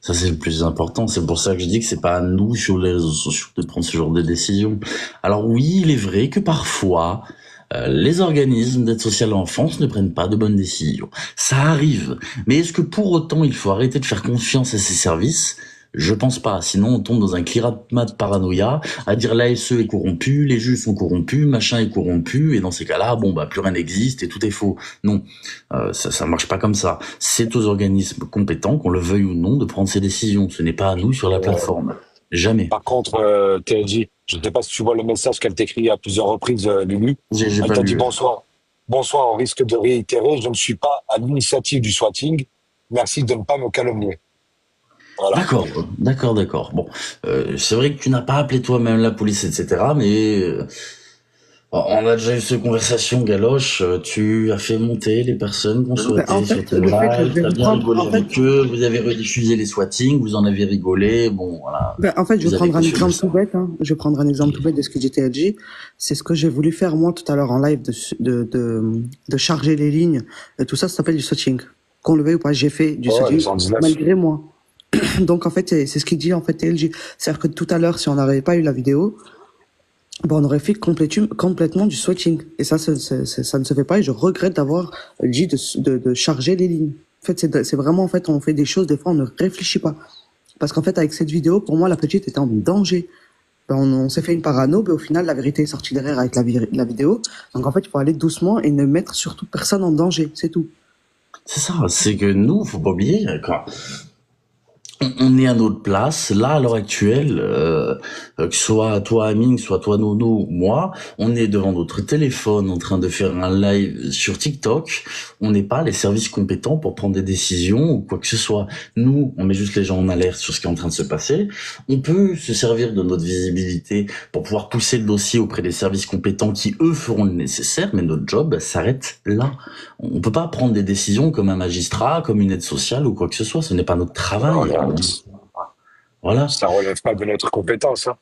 Ça, c'est le plus important. C'est pour ça que je dis que c'est pas à nous, sur les réseaux sociaux, de prendre ce genre de décisions. Alors oui, il est vrai que parfois, les organismes d'aide sociale à l'enfance ne prennent pas de bonnes décisions. Ça arrive. Mais est-ce que pour autant, il faut arrêter de faire confiance à ces services? Je pense pas. Sinon, on tombe dans un climat de paranoïa, à dire l'ASE est corrompu, les juges sont corrompus, machin est corrompu, et dans ces cas-là, bon, bah, plus rien n'existe et tout est faux. Non. Ça marche pas comme ça. C'est aux organismes compétents, qu'on le veuille ou non, de prendre ces décisions. Ce n'est pas à nous sur la plateforme. Jamais. Par contre, TLG, je ne sais pas si tu vois le message qu'elle t'écrit à plusieurs reprises, Lulu. J'ai Elle pas t'a dit vu. bonsoir. Bonsoir, on risque de réitérer. Je ne suis pas à l'initiative du swatting. Merci de ne pas me calomnier. Voilà. D'accord, d'accord. Bon, c'est vrai que tu n'as pas appelé toi-même la police, etc. Mais on a déjà eu cette conversation, Galoche. Tu as fait monter les personnes qu'on En souhaitait sur fait, ton le fait que je live. vais T'as vous bien prendre, rigolé en fait, avec eux. Vous avez rediffusé les swattings. Vous en avez rigolé. Bon, voilà. je Vous vais avez prendre un cautionné exemple ça. tout bête, hein. Je vais prendre un exemple tout bête de ce que dit TLG. C'est ce que j'ai voulu faire, moi, tout à l'heure en live, de charger les lignes. Et tout ça, ça s'appelle du switching. Qu'on le veuille ou pas, j'ai fait du Ouais, le switching, 119. malgré moi. Donc, en fait, c'est ce qu'il dit, en fait, TLG. C'est-à-dire que tout à l'heure, si on n'avait pas eu la vidéo, bon, on aurait fait complètement du switching. Et ça, ça ne se fait pas et je regrette d'avoir dit de charger les lignes. En fait, c'est vraiment, en fait, on fait des choses, des fois, on ne réfléchit pas. Parce qu'en fait, avec cette vidéo, pour moi, la petite était en danger. Ben, on s'est fait une parano, mais au final, la vérité est sortie derrière avec la vidéo. Donc, en fait, il faut aller doucement et ne mettre surtout personne en danger. C'est tout. C'est ça. C'est que nous, faut pas oublier quand on est à notre place, là, à l'heure actuelle, que ce soit toi, Amine, que ce soit toi, Nono, ou moi, on est devant notre téléphone en train de faire un live sur TikTok. On n'est pas les services compétents pour prendre des décisions ou quoi que ce soit. Nous, on met juste les gens en alerte sur ce qui est en train de se passer. On peut se servir de notre visibilité pour pouvoir pousser le dossier auprès des services compétents qui, eux, feront le nécessaire, mais notre job s'arrête là. On peut pas prendre des décisions comme un magistrat, comme une aide sociale ou quoi que ce soit. Ce n'est pas notre travail. Voilà. Voilà, Ça relève pas de notre compétence, hein.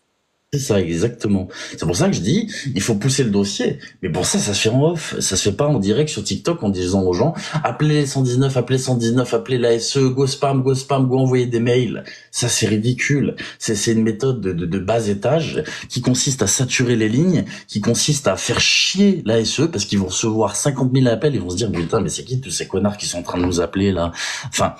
c'est ça, exactement. C'est pour ça que je dis, il faut pousser le dossier. Mais pour ça, ça se fait en off. Ça se fait pas en direct sur TikTok en disant aux gens, appelez 119, appelez 119, appelez l'ASE, go spam, go envoyer des mails. Ça, c'est ridicule. C'est une méthode de bas étage qui consiste à saturer les lignes, qui consiste à faire chier l'ASE parce qu'ils vont recevoir 50 000 appels, ils vont se dire, putain, mais c'est qui tous ces connards qui sont en train de nous appeler là? Enfin,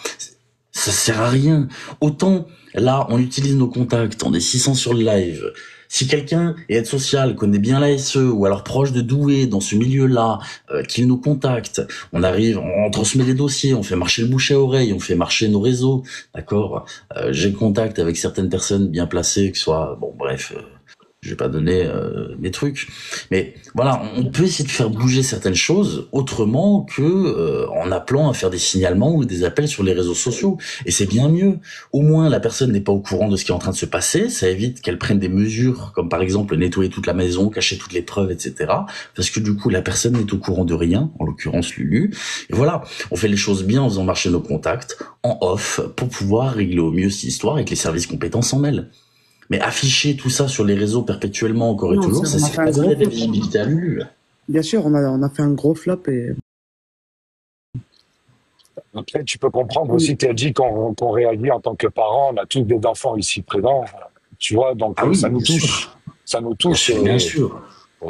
ça sert à rien. Autant Là, on utilise nos contacts, on est 600 sur le live. Si quelqu'un est aide sociale, connaît bien la SE, ou alors proche de Douai dans ce milieu-là, qu'il nous contacte, on arrive, on transmet les dossiers, on fait marcher le bouche à oreille, on fait marcher nos réseaux, d'accord. J'ai contact avec certaines personnes bien placées, que ce soit, bon bref, je vais pas donner mes trucs, mais voilà, on peut essayer de faire bouger certaines choses autrement que en appelant à faire des signalements ou des appels sur les réseaux sociaux. Et c'est bien mieux. Au moins, la personne n'est pas au courant de ce qui est en train de se passer. Ça évite qu'elle prenne des mesures, comme par exemple nettoyer toute la maison, cacher toutes les preuves, etc. Parce que du coup, la personne n'est au courant de rien, en l'occurrence Lulu. Et voilà, on fait les choses bien en faisant marcher nos contacts en off pour pouvoir régler au mieux cette histoire et que les services compétents s'en mêlent. Mais afficher tout ça sur les réseaux perpétuellement, encore et Non, toujours, c'est- ça on a c'est fait un pas donner gros de la flop. visibilité à Lulu. Bien sûr, on a fait un gros flop et Après, tu peux comprendre aussi, tu as dit qu'on réagit en tant que parents, on a tous des enfants ici présents, tu vois, donc Ah oui, ça nous bien touche. sûr. Ça nous Bien touche sûr, bien sûr.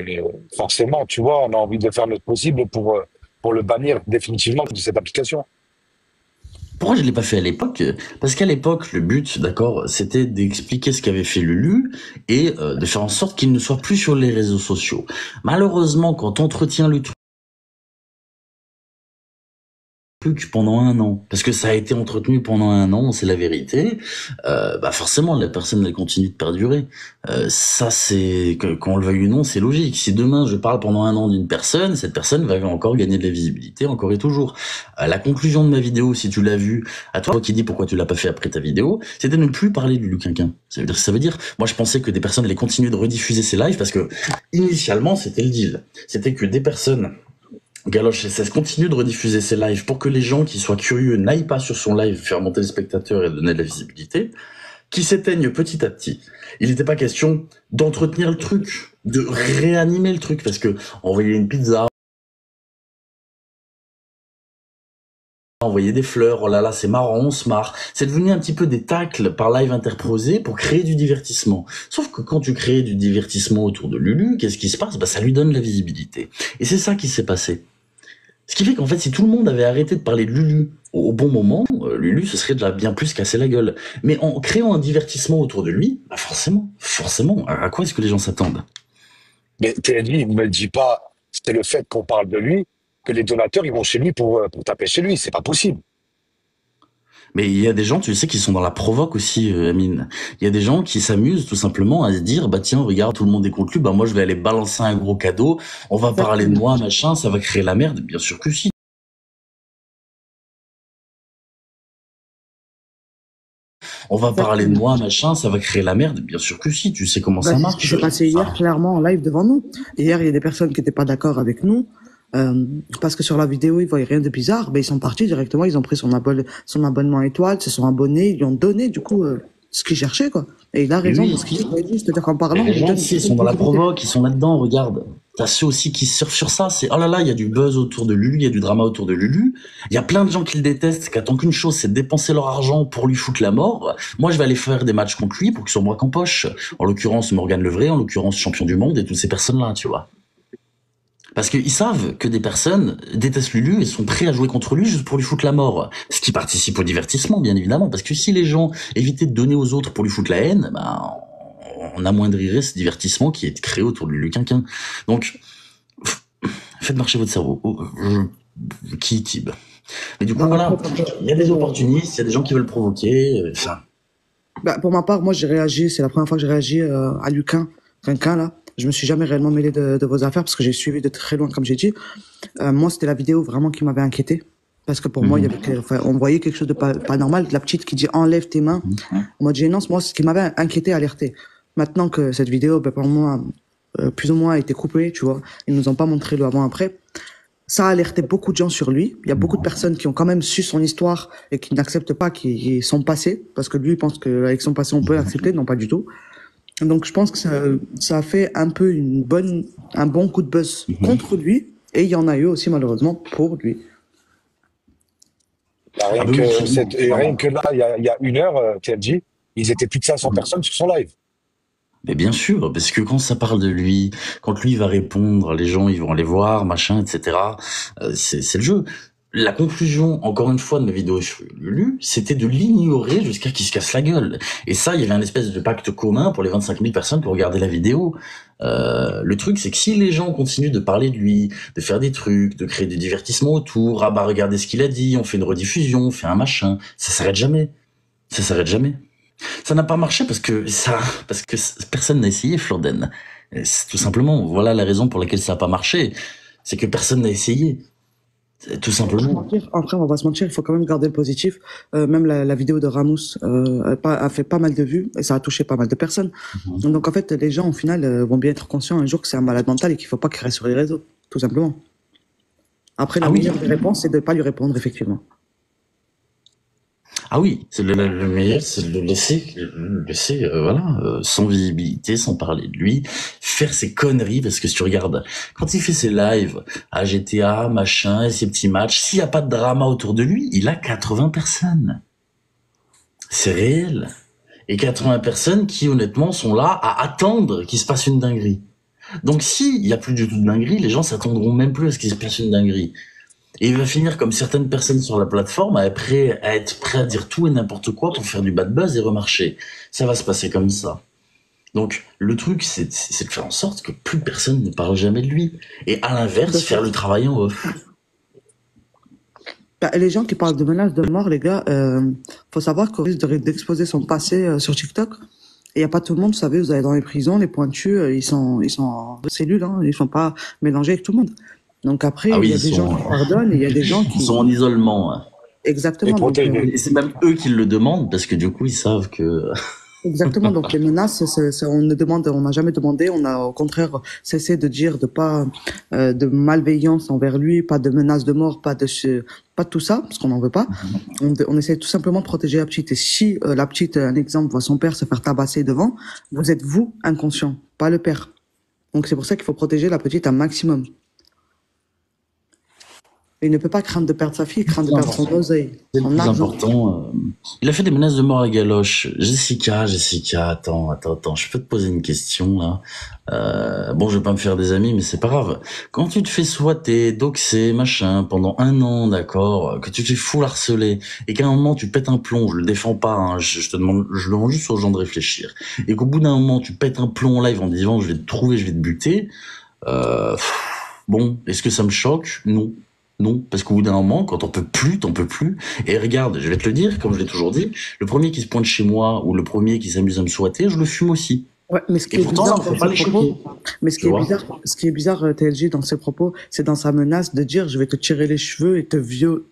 et forcément, tu vois, on a envie de faire notre possible pour le bannir définitivement de cette application. Pourquoi je l'ai pas fait à l'époque? Parce qu'à l'époque, le but, d'accord, c'était d'expliquer ce qu'avait fait Lulu et de faire en sorte qu'il ne soit plus sur les réseaux sociaux. Malheureusement, quand on entretient le truc pendant un an, parce que ça a été entretenu pendant un an, c'est la vérité, bah forcément la personne elle continue de perdurer. Ça c'est qu'on le veuille ou non, c'est logique. Si demain je parle pendant un an d'une personne, cette personne va encore gagner de la visibilité encore et toujours. La conclusion de ma vidéo, si tu l'as vue, à toi qui dis pourquoi tu l'as pas fait après ta vidéo, c'était de ne plus parler du Luquinquin. Ça veut dire, moi je pensais que des personnes allaient continuer de rediffuser ces lives parce que initialement c'était le deal, c'était que des personnes Galoche SS continue de rediffuser ses lives pour que les gens qui soient curieux n'aillent pas sur son live faire monter les spectateurs et donner de la visibilité, qui s'éteignent petit à petit. Il n'était pas question d'entretenir le truc, de réanimer le truc, parce que envoyer une pizza, envoyer des fleurs, oh là là, c'est marrant, on se marre. C'est devenu un petit peu des tacles par live interposés pour créer du divertissement. Sauf que quand tu crées du divertissement autour de Lulu, qu'est-ce qui se passe? Bah, ça lui donne la visibilité. Et c'est ça qui s'est passé. Ce qui fait qu'en fait, si tout le monde avait arrêté de parler de Lulu au bon moment, Lulu se serait déjà bien plus cassé la gueule. Mais en créant un divertissement autour de lui, bah forcément, à quoi est-ce que les gens s'attendent? Mais TNI ne me dit pas, c'est le fait qu'on parle de lui, que les donateurs, ils vont chez lui pour taper chez lui. C'est pas possible. Mais il y a des gens, tu sais, qui sont dans la provoque aussi, Amine. Il y a des gens qui s'amusent tout simplement à se dire, bah tiens, regarde, tout le monde est contre lui, bah moi je vais aller balancer un gros cadeau, on va parler de moi, machin, ça va créer la merde. Bien sûr que si. On va parler de moi, machin, ça va créer la merde. Bien sûr que si, tu sais comment bah, ça c'est ce marche. qui s'est passé hier, clairement, en live devant nous. Hier, il y a des personnes qui n'étaient pas d'accord avec nous, parce que sur la vidéo, ils voyaient rien de bizarre. Ben, ils sont partis directement, ils ont pris son abonnement étoile, se sont abonnés, ils lui ont donné, du coup, ce qu'ils cherchaient, quoi. Et il a raison Oui. de ce qu'il dit. C'est-à-dire qu'en parlant, Les il gens donne ici, ils sont dans la provoque, ils sont là-dedans, regarde. T'as ceux aussi qui surfent sur ça, c'est, oh là là, il y a du buzz autour de Lulu, il y a du drama autour de Lulu. Il y a plein de gens qui le détestent, qui attendent qu'une chose, c'est de dépenser leur argent pour lui foutre la mort. Moi, je vais aller faire des matchs contre lui pour qu'il soit moi qu'en poche. En l'occurrence, Morgan Le Vrai, en l'occurrence, champion du monde et toutes ces personnes-là, tu vois. Parce qu'ils savent que des personnes détestent Lulu et sont prêts à jouer contre lui juste pour lui foutre la mort. Ce qui participe au divertissement, bien évidemment. Parce que si les gens évitaient de donner aux autres pour lui foutre la haine, ben, on amoindrirait ce divertissement qui est créé autour de Lulu Quinquin. Donc, faites marcher votre cerveau. Qui Tib. Mais du coup, voilà. Il y a des opportunistes, il y a des gens qui veulent provoquer. Enfin. Bah, pour ma part, moi, j'ai réagi, c'est la première fois que j'ai réagi à Quinquin, là. Je me suis jamais réellement mêlé de vos affaires parce que j'ai suivi de très loin, comme j'ai dit. Moi, c'était la vidéo vraiment qui m'avait inquiété. Parce que pour moi, il y avait, enfin, on voyait quelque chose de pas normal. La petite qui dit enlève tes mains. En mode gênance, moi, ce qui m'avait inquiété, alerté. Maintenant que cette vidéo, ben, pour moi, plus ou moins a été coupée, tu vois. Ils nous ont pas montré le avant-après. Ça a alerté beaucoup de gens sur lui. Il y a beaucoup de personnes qui ont quand même su son histoire et qui n'acceptent pas son passé. Parce que lui, il pense qu'avec son passé, on peut l'accepter. Non, pas du tout. Donc, je pense que ça a fait un peu un bon coup de buzz contre lui. Et il y en a eu aussi, malheureusement, pour lui. Rien que là, il y a une heure, TLG, ils étaient plus de 500 personnes sur son live. Mais bien sûr, parce que quand ça parle de lui, quand lui va répondre, les gens ils vont aller voir, machin, etc. C'est le jeu. la conclusion, encore une fois, de ma vidéo sur Lulu, c'était de l'ignorer jusqu'à qu'il se casse la gueule. Et ça, il y avait un espèce de pacte commun pour les 25 000 personnes qui regardaient la vidéo. Le truc, c'est que si les gens continuent de parler de lui, de faire des trucs, de créer des divertissements autour, ah bah regardez ce qu'il a dit, on fait une rediffusion, on fait un machin, ça s'arrête jamais. Ça s'arrête jamais. Ça n'a pas marché parce que personne n'a essayé, Florden. C'est tout simplement, voilà la raison pour laquelle ça n'a pas marché. C'est que personne n'a essayé. Tout simplement. Après, on va pas se mentir, il faut quand même garder le positif. Même la vidéo de Ramous a fait pas mal de vues et ça a touché pas mal de personnes. Donc en fait, les gens au final vont bien être conscients un jour que c'est un malade mental et qu'il faut pas qu'il reste sur les réseaux, tout simplement. Après, la meilleure des réponses, c'est de pas lui répondre, effectivement. Ah oui, c'est le meilleur, c'est de le laisser, voilà, sans visibilité, sans parler de lui, faire ses conneries, parce que si tu regardes, quand il fait ses lives à GTA, machin, et ses petits matchs, s'il n'y a pas de drama autour de lui, il a 80 personnes. C'est réel. Et 80 personnes qui, honnêtement, sont là à attendre qu'il se passe une dinguerie. Donc s'il n'y a plus du tout de dinguerie, les gens s'attendront même plus à ce qu'il se passe une dinguerie. Et il va finir comme certaines personnes sur la plateforme à être prêt à dire tout et n'importe quoi pour faire du bad buzz et remarcher. Ça va se passer comme ça. Donc le truc, c'est de faire en sorte que plus personne ne parle jamais de lui. Et à l'inverse, faire le travail en off. Bah, les gens qui parlent de menaces de mort, les gars, faut savoir qu'on risque d'exposer son passé sur TikTok. Et il n'y a pas tout le monde, vous savez, vous allez dans les prisons, les pointus, ils sont en cellules, hein, ils sont pas mélangés avec tout le monde. Donc après, il y a des gens qui pardonnent et il y a des gens qui... Ils sont en isolement. Hein. Exactement. Et c'est même eux qui le demandent parce que du coup, ils savent que... Exactement. Donc les menaces, on n'a jamais demandé. On a au contraire cessé de dire de malveillance envers lui, pas de menaces de mort, pas de tout ça, parce qu'on n'en veut pas. On essaie tout simplement de protéger la petite. Et si la petite, un exemple, voit son père se faire tabasser devant, vous êtes vous inconscient, pas le père. Donc c'est pour ça qu'il faut protéger la petite un maximum. Il ne peut pas craindre de perdre sa fille, craindre de perdre son oseille. C'est le plus important. Il a fait des menaces de mort à Galoche. Jessica, attends, je peux te poser une question là. Bon, je vais pas me faire des amis, mais c'est pas grave. Quand tu te fais squatter, doxer, machin, pendant 1 an, d'accord, que tu te fais full harceler, et qu'à un moment tu pètes un plomb, je le défends pas, hein, je demande juste aux gens de réfléchir, et qu'au bout d'un moment tu pètes un plomb en live en disant je vais te trouver, je vais te buter, bon, est-ce que ça me choque? Non. Non, parce qu'au bout d'un moment, quand t'en peux plus. Et regarde, je vais te le dire, comme je l'ai toujours dit, le premier qui se pointe chez moi ou le premier qui s'amuse à me souhaiter, je le fume aussi. Ouais, mais ce qui est bizarre, ce qui est bizarre, TLG, dans ses propos, c'est dans sa menace de dire, je vais te tirer les cheveux et te violer,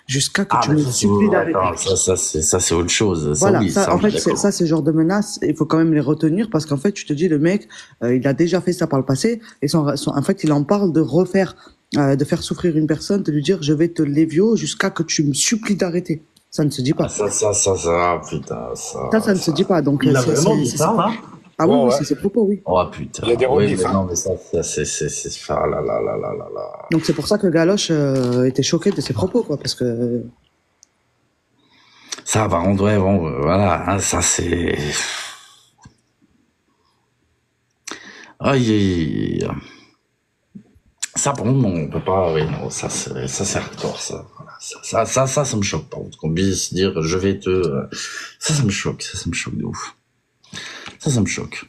jusqu'à que tu me supplies d'arrêter. Ça, c'est autre chose. Voilà, en fait, ça, c'est genre de menace, il faut quand même les retenir parce qu'en fait, tu te dis, le mec, il a déjà fait ça par le passé et en fait, il en parle de refaire, de faire souffrir une personne, de lui dire, je vais te lévio jusqu'à que tu me supplies d'arrêter. Ça ne se dit pas. Ça, putain, ça ne se dit pas. Donc, il a vraiment dit ça, là? Ah oui, c'est ses propos, oui. Oh putain. Il y a des redifs, non, mais ça, c'est là. Donc c'est pour ça que Galoche était choqué de ses propos, quoi, parce que... Ça, par contre, ouais, bon, voilà, hein, ça c'est... Aïe. Ça, par contre, non, on peut pas, oui, non, ça c'est hardcore, ça. Ça me choque, par contre, qu'on puisse dire, je vais te... Ça me choque de ouf. Ça me choque.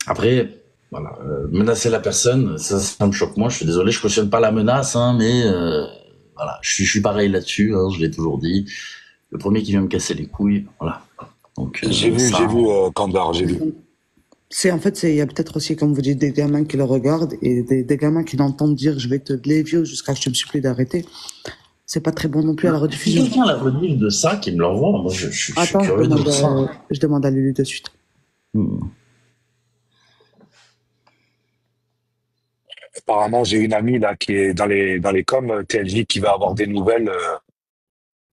Après, voilà, menacer la personne, ça me choque. Moi, je suis désolé, je cautionne pas la menace, hein, mais voilà, je suis pareil là-dessus, hein, je l'ai toujours dit. Le premier qui vient me casser les couilles, voilà. Donc, j'ai vu, Kandar, j'ai vu. En fait, il y a peut-être aussi, comme vous dites, des gamins qui le regardent et des gamins qui l'entendent dire, je vais te lévio jusqu'à ce que je me supplie d'arrêter. C'est pas très bon non plus à la rediffusion. Si quelqu'un a la rediff de ça, qui me l'envoie, moi, je suis curieux de voir ça. Je demande à Lulu de suite. Apparemment, j'ai une amie là qui est dans les coms TLJ qui va avoir des nouvelles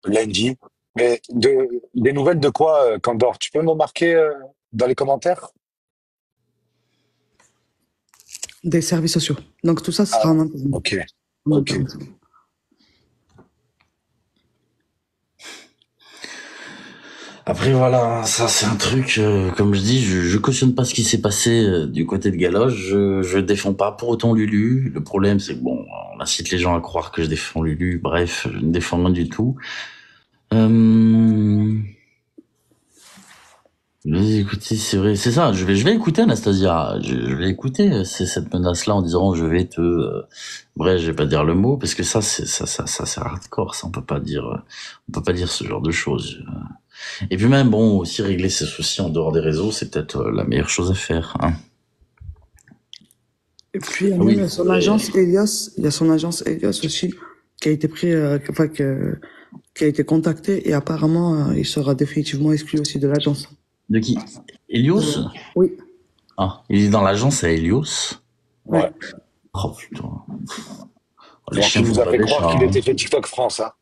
lundi. Mais des nouvelles de quoi, Kandor? Tu peux me marquer dans les commentaires? Des services sociaux. Donc tout ça sera en interne. Ok. Après voilà, ça c'est un truc, comme je dis, je cautionne pas ce qui s'est passé du côté de Galoche, je défends pas pour autant Lulu. Le problème c'est que bon, on incite les gens à croire que je défends Lulu, bref, je ne défends rien du tout. Euh... Mais écoutez, c'est vrai, c'est ça, je vais écouter Anastasia, je vais écouter cette menace-là en disant je vais te... bref, je vais pas dire le mot, parce que ça c'est hardcore, ça, on peut pas dire ce genre de choses. Et puis même, bon, aussi régler ses soucis en dehors des réseaux, c'est peut-être la meilleure chose à faire, hein. Et puis, il y a Oui, même c'est son vrai. agence Elias, il y a son agence Elias aussi, qui a été pris, qui a été contacté et apparemment, il sera définitivement exclu aussi de l'agence. De qui? Helios? Oui, Ah, il est dans l'agence à Helios. ouais. Ouais. Oh putain. Les Donc, chiens il ne nous font a pas fait des croire chats, qu'il hein. était fait TikTok France, hein.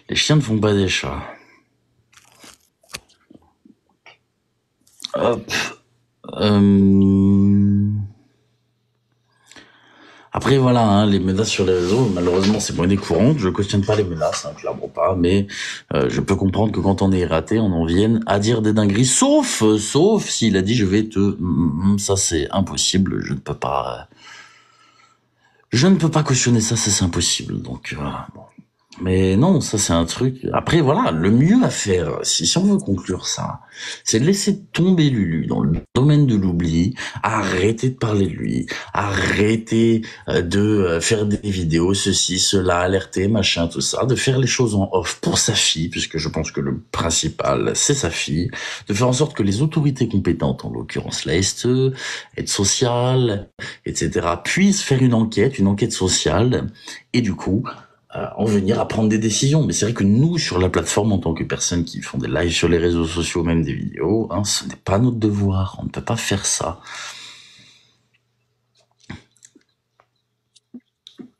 Les chiens ne font pas des chats. Hop. Euh... Après voilà, hein, les menaces sur les réseaux, malheureusement c'est monnaie courante. Je cautionne pas les menaces, hein, clairement pas, mais je peux comprendre que quand on est raté, on en vienne à dire des dingueries, sauf s'il a dit je vais te, ça c'est impossible, je ne peux pas cautionner ça, ça c'est impossible. Donc voilà. Bon. Mais non, ça c'est un truc. Après voilà, le mieux à faire, si on veut conclure ça, c'est de laisser tomber Lulu dans le domaine de l'oubli, arrêter de parler de lui, arrêter de faire des vidéos, ceci, cela, alerter, machin, tout ça, de faire les choses en off pour sa fille, puisque je pense que le principal c'est sa fille, de faire en sorte que les autorités compétentes, en l'occurrence la SE, aide sociale, etc., puissent faire une enquête sociale, et du coup en venir à prendre des décisions. Mais c'est vrai que nous, sur la plateforme, en tant que personnes qui font des lives sur les réseaux sociaux, même des vidéos, hein, ce n'est pas notre devoir. On ne peut pas faire ça.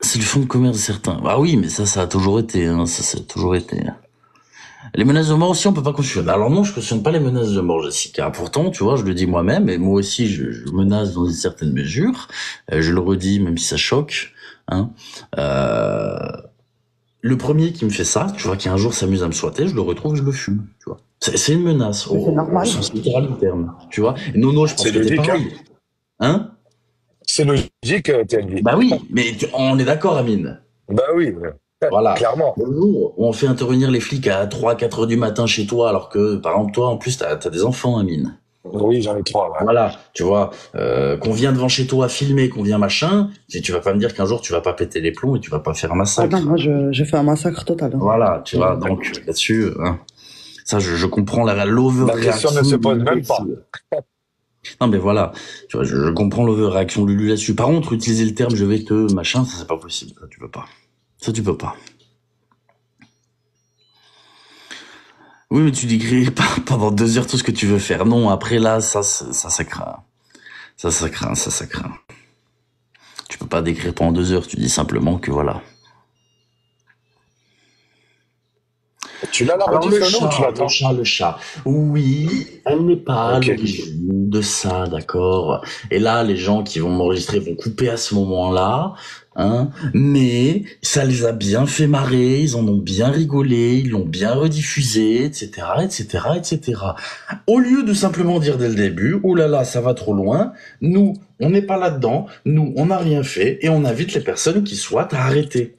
C'est le fonds de commerce de certains. Ah oui, mais ça a toujours été. Hein, ça a toujours été. Les menaces de mort aussi, on peut pas cautionner. Alors non, je cautionne pas les menaces de mort, Jessica. Pourtant, tu vois, je le dis moi-même, et moi aussi, je menace dans une certaine mesure. Je le redis, même si ça choque. Hein. Le premier qui me fait ça, tu vois, qui un jour s'amuse à me souhaiter, je le retrouve, je le fume, tu vois. C'est une menace, C'est normal. au sens littéral du terme, tu vois. Et Nono, je pense C'est que t'es logique, hein. pareil. Hein? C'est logique, TNV. Bah oui, mais on est d'accord, Amine. Bah oui, Voilà. clairement. Le jour où on fait intervenir les flics à 3-4 heures du matin chez toi, alors que, par exemple, toi, en plus, t'as des enfants, Amine. Oui, j'en ai 3, ouais. Voilà, tu vois, qu'on vient devant chez toi filmer, qu'on vient machin, tu vas pas me dire qu'un jour tu vas pas péter les plombs et tu vas pas faire un Ah massacre. non, moi, je fais un massacre total, hein. Voilà, tu vois, donc là-dessus, hein, ça je comprends La l'overréaction. question ne se pose même pas. Non mais voilà, tu vois, je comprends l'overréaction de Lulu là-dessus. Par contre, utiliser le terme je vais te machin, ça c'est pas possible, ça tu peux pas. Ça tu peux pas. Oui, mais tu décris pas pendant 2 heures tout ce que tu veux faire. Non, après là, ça craint. Ça craint. Tu peux pas décrire pendant 2 heures, tu dis simplement que voilà. Tu l'as la Alors rediffusion ou tu l'attends? le chat. Oui, elle n'est pas à Ok. l'origine de ça, d'accord. Et là, les gens qui vont m'enregistrer vont couper à ce moment-là, hein. Mais ça les a bien fait marrer, ils en ont bien rigolé, ils l'ont bien rediffusé, etc., etc., etc. Au lieu de simplement dire dès le début, oh là là, ça va trop loin. Nous, on n'est pas là-dedans. Nous, on n'a rien fait et on invite les personnes qui souhaitent à arrêter.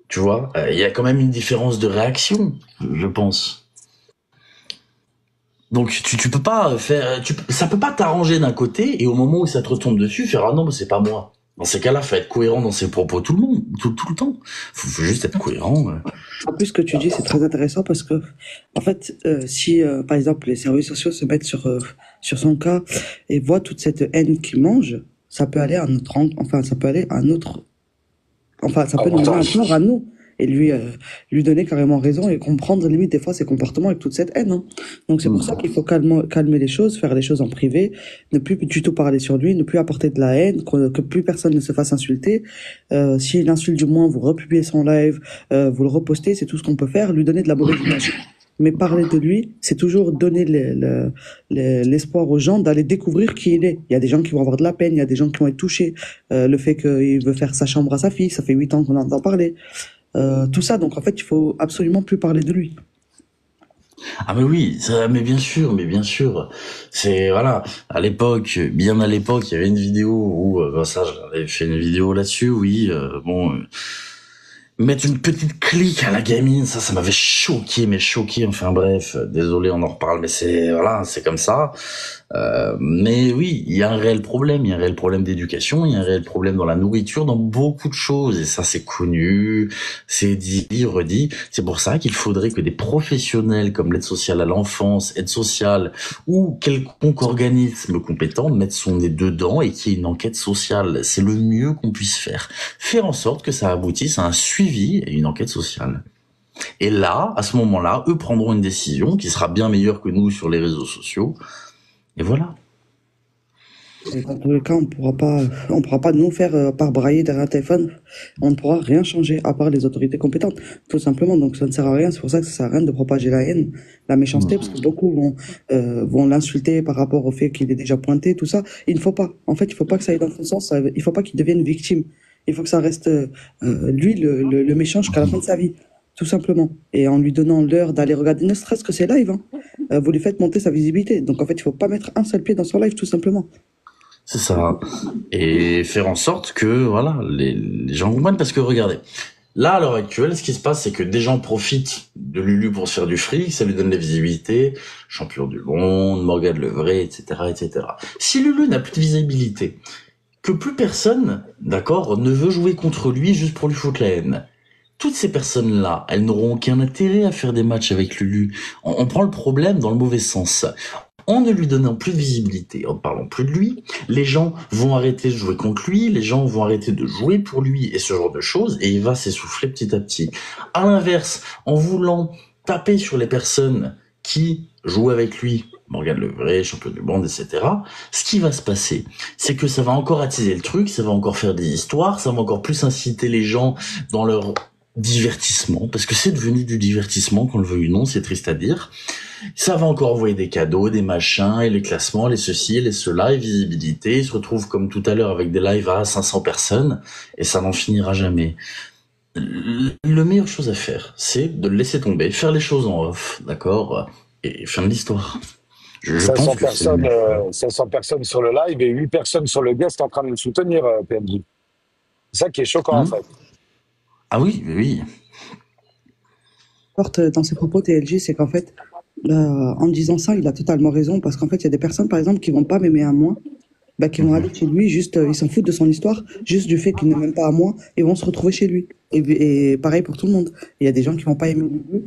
Tu vois, il y a quand même une différence de réaction, je pense. Donc tu peux pas faire, ça peut pas t'arranger d'un côté et au moment où ça te retombe dessus, faire ah non mais c'est pas moi. Dans ces cas-là, faut être cohérent dans ses propos tout le monde, tout le temps. Faut juste être cohérent. En plus, ce que tu dis, c'est très intéressant parce que, en fait, si, par exemple, les services sociaux se mettent sur son cas et voient toute cette haine qu'il mange, ça peut aller à notre, enfin, ça peut aller à notre, enfin, ça peut nous mener un tort à nous et lui donner carrément raison et comprendre limite des fois ses comportements avec toute cette haine, hein. Donc c'est pour ça qu'il faut calmer les choses, faire les choses en privé, ne plus du tout parler sur lui, ne plus apporter de la haine, que plus personne ne se fasse insulter. S'il insulte du moins, vous republiez son live, vous le repostez, c'est tout ce qu'on peut faire, lui donner de la mauvaise image. Mais parler de lui, c'est toujours donner l'espoir aux gens d'aller découvrir qui il est. Il y a des gens qui vont avoir de la peine, il y a des gens qui vont être touchés. Le fait qu'il veut faire sa chambre à sa fille, ça fait 8 ans qu'on entend parler. Tout ça, donc en fait, il faut absolument plus parler de lui. Ah mais oui, mais bien sûr, mais bien sûr. C'est voilà, à l'époque, bien à l'époque, il y avait une vidéo où ça, j'avais fait une vidéo là-dessus, oui. Mettre une petite clique à la gamine, ça m'avait choqué, mais choqué. Enfin bref, désolé, on en reparle, mais c'est voilà, c'est comme ça. Mais oui, il y a un réel problème. Il y a un réel problème d'éducation. Il y a un réel problème dans la nourriture, dans beaucoup de choses. Et ça, c'est connu, c'est dit, redit. C'est pour ça qu'il faudrait que des professionnels comme l'aide sociale à l'enfance, aide sociale ou quelconque organisme compétent mettent son nez dedans et qu'il y ait une enquête sociale. C'est le mieux qu'on puisse faire. Faire en sorte que ça aboutisse à un suivi et une enquête sociale. Et là, à ce moment-là, eux prendront une décision qui sera bien meilleure que nous sur les réseaux sociaux. Et voilà. Et dans tous les cas, on pourra pas nous faire par brailler derrière un téléphone. On ne pourra rien changer à part les autorités compétentes, tout simplement. Donc ça ne sert à rien. C'est pour ça que ça sert à rien de propager la haine, la méchanceté, parce que beaucoup vont l'insulter par rapport au fait qu'il est déjà pointé, tout ça. Il ne faut pas. En fait, il faut pas que ça aille dans ce sens. Il faut pas qu'il devienne victime. Il faut que ça reste lui le méchant jusqu'à la fin de sa vie, tout simplement. Et en lui donnant l'heure d'aller regarder, ne serait-ce que ses lives, hein, vous lui faites monter sa visibilité. Donc en fait, il faut pas mettre un seul pied dans son live, tout simplement. C'est ça. Et faire en sorte que, voilà, les gens comprennent. Parce que regardez, là, à l'heure actuelle, ce qui se passe, c'est que des gens profitent de Lulu pour se faire du fric, ça lui donne la visibilité, champion du monde, Morgane Le Vrai, etc., etc. Si Lulu n'a plus de visibilité, que plus personne, d'accord, ne veut jouer contre lui juste pour lui foutre la haine. Toutes ces personnes-là, elles n'auront aucun intérêt à faire des matchs avec Lulu. On prend le problème dans le mauvais sens. En ne lui donnant plus de visibilité, en ne parlant plus de lui, les gens vont arrêter de jouer contre lui, les gens vont arrêter de jouer pour lui et ce genre de choses, et il va s'essouffler petit à petit. À l'inverse, en voulant taper sur les personnes qui jouent avec lui, Morgane Le Vrai, champion du monde, etc., ce qui va se passer, c'est que ça va encore attiser le truc, ça va encore faire des histoires, ça va encore plus inciter les gens dans leur divertissement, parce que c'est devenu du divertissement, qu'on le veuille ou non, c'est triste à dire. Ça va encore envoyer des cadeaux, des machins, et les classements, les ceci, les cela, et visibilité. Ils se retrouvent comme tout à l'heure avec des lives à 500 personnes, et ça n'en finira jamais. La meilleure chose à faire, c'est de le laisser tomber, faire les choses en off, d'accord, et fin de l'histoire. Je 500 pense que c'est le personnes, mieux. 500 personnes sur le live et 8 personnes sur le guest en train de le soutenir, PNJ. C'est ça qui est choquant, en Hein? fait. Ah oui, oui. Porte dans ses propos TLG, c'est qu'en fait, en disant ça, il a totalement raison, parce qu'en fait, il y a des personnes, par exemple, qui vont pas m'aimer à moi, bah, qui vont aller chez lui, juste, ils s'en foutent de son histoire, juste du fait qu'il ne m'aime pas à moi, et vont se retrouver chez lui. Et pareil pour tout le monde. Il y a des gens qui vont pas aimer Lulu,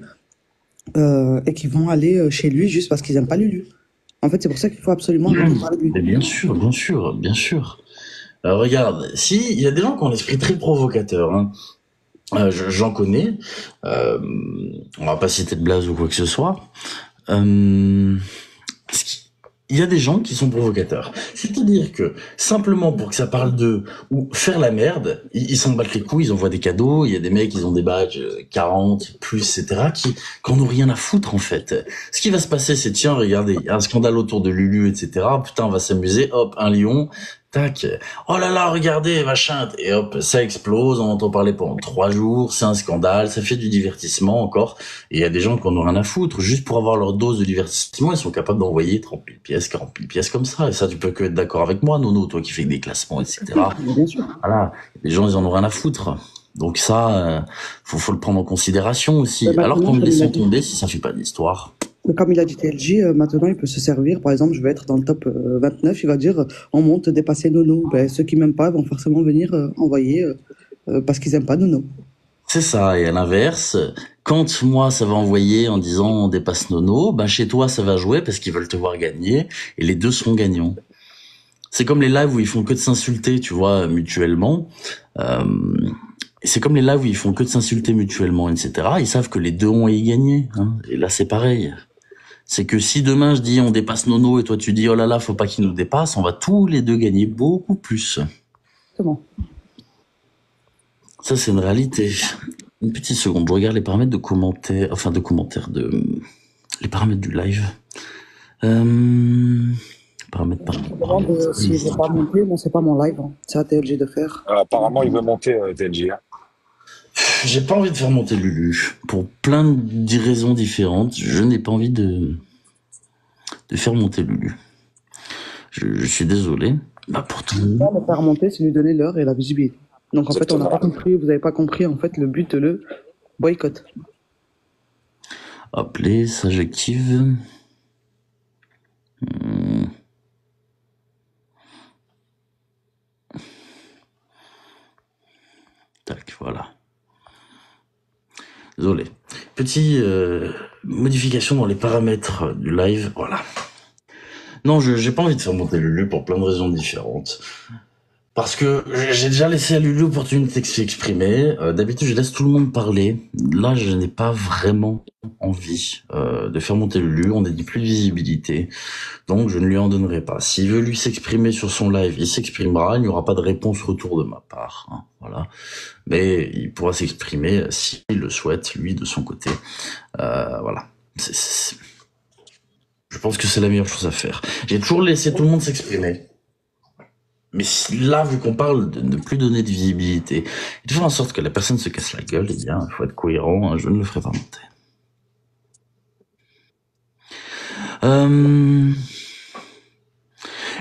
et qui vont aller chez lui juste parce qu'ils aiment pas Lulu. En fait, c'est pour ça qu'il faut absolument arrêter de parler de lui. Mais bien sûr, bien sûr, bien sûr. Regarde, si, il y a des gens qui ont l'esprit très provocateur, hein. J'en connais. On va pas citer de blase ou quoi que ce soit. Euh, il y a des gens qui sont provocateurs. C'est-à-dire que, simplement pour que ça parle d'eux, ou faire la merde, ils s'en battent les couilles, ils envoient des cadeaux, il y a des mecs, ils ont des badges 40, plus, etc., qui en ont rien à foutre, en fait. Ce qui va se passer, c'est, tiens, regardez, il y a un scandale autour de Lulu, etc., putain, on va s'amuser, hop, un lion, tac, oh là là, regardez, machin, et hop, ça explose, on entend parler pendant 3 jours, c'est un scandale, ça fait du divertissement encore, et il y a des gens qui en ont rien à foutre, juste pour avoir leur dose de divertissement, ils sont capables d'envoyer 30 000 pièces, 40 000 pièces comme ça, et ça, tu peux que être d'accord avec moi, Nono, toi qui fais des classements, etc. Bien sûr. Voilà, les gens, ils en ont rien à foutre. Donc ça, faut le prendre en considération aussi. Mais Alors maintenant, qu'on le comme il a laisse dit, tomber si ça fait pas d'histoire. mais comme il a dit TLG, maintenant il peut se servir. Par exemple, je vais être dans le top 29, il va dire on monte dépasser Nono. Ben, ceux qui m'aiment pas vont forcément venir envoyer parce qu'ils aiment pas Nono. C'est ça, et à l'inverse, quand moi ça va envoyer en disant on dépasse Nono, ben chez toi ça va jouer parce qu'ils veulent te voir gagner, et les deux seront gagnants. C'est comme les lives où ils font que de s'insulter, tu vois, mutuellement. Euh, c'est comme les lives où ils font que de s'insulter mutuellement, etc. Ils savent que les deux ont à y gagner, hein. Et là c'est pareil. C'est que si demain je dis on dépasse Nono et toi tu dis oh là là faut pas qu'il nous dépasse, on va tous les deux gagner beaucoup plus. Comment? Ça c'est une réalité. Une petite seconde, je regarde les paramètres de commentaires, enfin de commentaires, les paramètres du live. Paramètres, Je me demande si je vais pas monter, bon, c'est pas mon live, hein. C'est à TLG de faire. Apparemment, il veut monter, TNJ. Hein. J'ai pas envie de faire monter Lulu. Pour plein de raisons différentes, je n'ai pas envie de faire monter Lulu. Je suis désolé. Bah pourtant. Pas le faire remonter, c'est lui donner l'heure et la visibilité. Donc en fait, on n'a Exactement. pas compris, vous n'avez pas compris en fait le but de le boycott. Hop, ça j'active. Tac, voilà. Désolé. Petite modification dans les paramètres du live, voilà. Non, j'ai pas envie de faire monter Lulu pour plein de raisons différentes. Parce que j'ai déjà laissé à Lulu l'opportunité de s'exprimer. D'habitude, je laisse tout le monde parler. Là, je n'ai pas vraiment envie de faire monter Lulu. On a dit plus de visibilité. Donc, je ne lui en donnerai pas. S'il veut lui s'exprimer sur son live, il s'exprimera. Il n'y aura pas de réponse retour de ma part. Hein, voilà. Mais il pourra s'exprimer s'il le souhaite, lui, de son côté. Voilà. Je pense que c'est la meilleure chose à faire. J'ai toujours laissé tout le monde s'exprimer. Mais là, vu qu'on parle de ne plus donner de visibilité, et de faire en sorte que la personne se casse la gueule, eh bien, il faut être cohérent, je ne le ferai pas monter.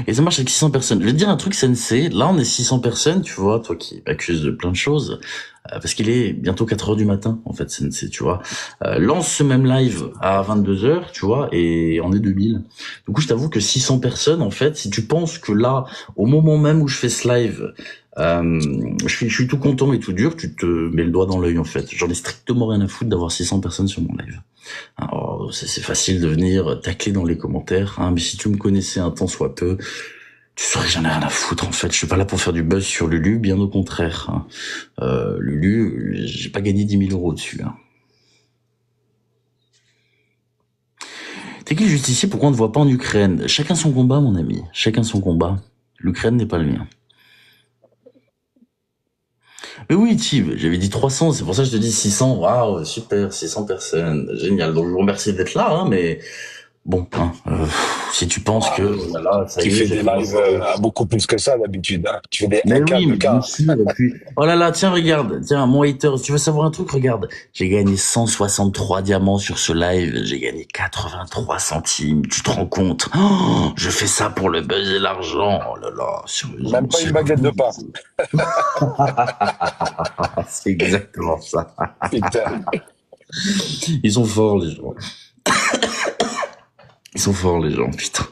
Et ça marche avec 600 personnes. Je vais te dire un truc, Sensei. Là, on est 600 personnes, tu vois, toi qui m'accuses de plein de choses. Parce qu'il est bientôt 4 heures du matin, en fait, Sensei, tu vois. Lance ce même live à 22 heures, tu vois, et on est 2000. Du coup, je t'avoue que 600 personnes, en fait, si tu penses que là, au moment même où je fais ce live, je suis tout content et tout dur, tu te mets le doigt dans l'œil, en fait. J'en ai strictement rien à foutre d'avoir 600 personnes sur mon live. Alors, c'est facile de venir tacler dans les commentaires, hein, mais si tu me connaissais un tant soit peu, tu saurais que j'en ai rien à foutre, en fait. Je suis pas là pour faire du buzz sur Lulu, bien au contraire. Hein. Lulu, j'ai pas gagné 10 000 euros dessus. Hein. T'es qui le justicier? Pourquoi on ne voit pas en Ukraine? Chacun son combat, mon ami. Chacun son combat. L'Ukraine n'est pas le mien. Mais oui, Tib, j'avais dit 300, c'est pour ça que je te dis 600. Waouh, super, 600 personnes. Génial. Donc, je vous remercie d'être là, hein, mais bon, hein, si tu penses que, voilà, ça Tu y est, fais j'ai des fait lives beaucoup plus que ça d'habitude. Hein. Tu fais des Mais 1K, oui, mais 2K. bien sûr, et puis... Oh là là, tiens, regarde, tiens, mon hater, si tu veux savoir un truc, regarde. J'ai gagné 163 diamants sur ce live, j'ai gagné 83 centimes, tu te rends compte? Oh, je fais ça pour le buzz et l'argent, oh là là, sérieusement. Même pas une baguette de pain. C'est exactement ça. Putain. Ils sont forts, les gens. Ils sont forts, les gens, putain.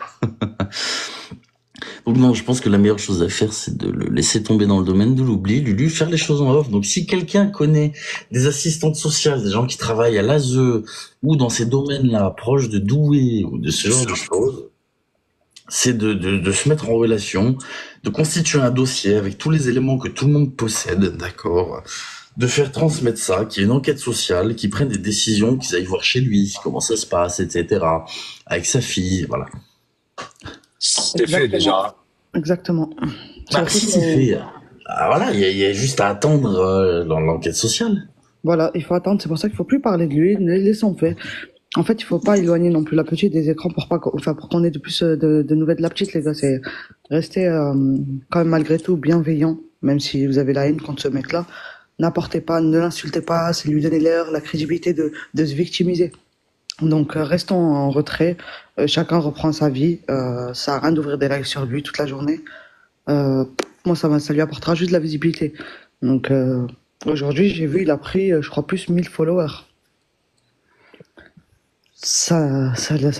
Donc non, je pense que la meilleure chose à faire, c'est de le laisser tomber dans le domaine de l'oubli, lui faire les choses en off. Donc si quelqu'un connaît des assistantes sociales, des gens qui travaillent à l'ASE ou dans ces domaines-là, proches de Douai ou de ce genre de choses, c'est de se mettre en relation, de constituer un dossier avec tous les éléments que tout le monde possède, d'accord, de faire transmettre ça, qu'il y ait une enquête sociale, qu'ils prennent des décisions, qu'ils aillent voir chez lui, comment ça se passe, etc., avec sa fille, voilà. C'est fait déjà. Exactement. Bah, si c'est fait, voilà, il y a juste à attendre l'enquête sociale. Voilà, il faut attendre. C'est pour ça qu'il faut plus parler de lui. Laissons faire. En fait, il faut pas éloigner non plus la petite des écrans pour pas, enfin, pour qu'on ait de plus de nouvelles de la petite, les gars. C'est rester quand même malgré tout bienveillant, même si vous avez la haine contre ce mec-là. N'apportez pas, ne l'insultez pas. C'est lui donner l'air, la crédibilité de se victimiser. Donc restons en retrait. Chacun reprend sa vie. Ça sert à rien d'ouvrir des lives sur lui toute la journée. Moi, ça lui apportera juste de la visibilité. Donc aujourd'hui, j'ai vu, il a pris, je crois, plus 1000 followers. Ça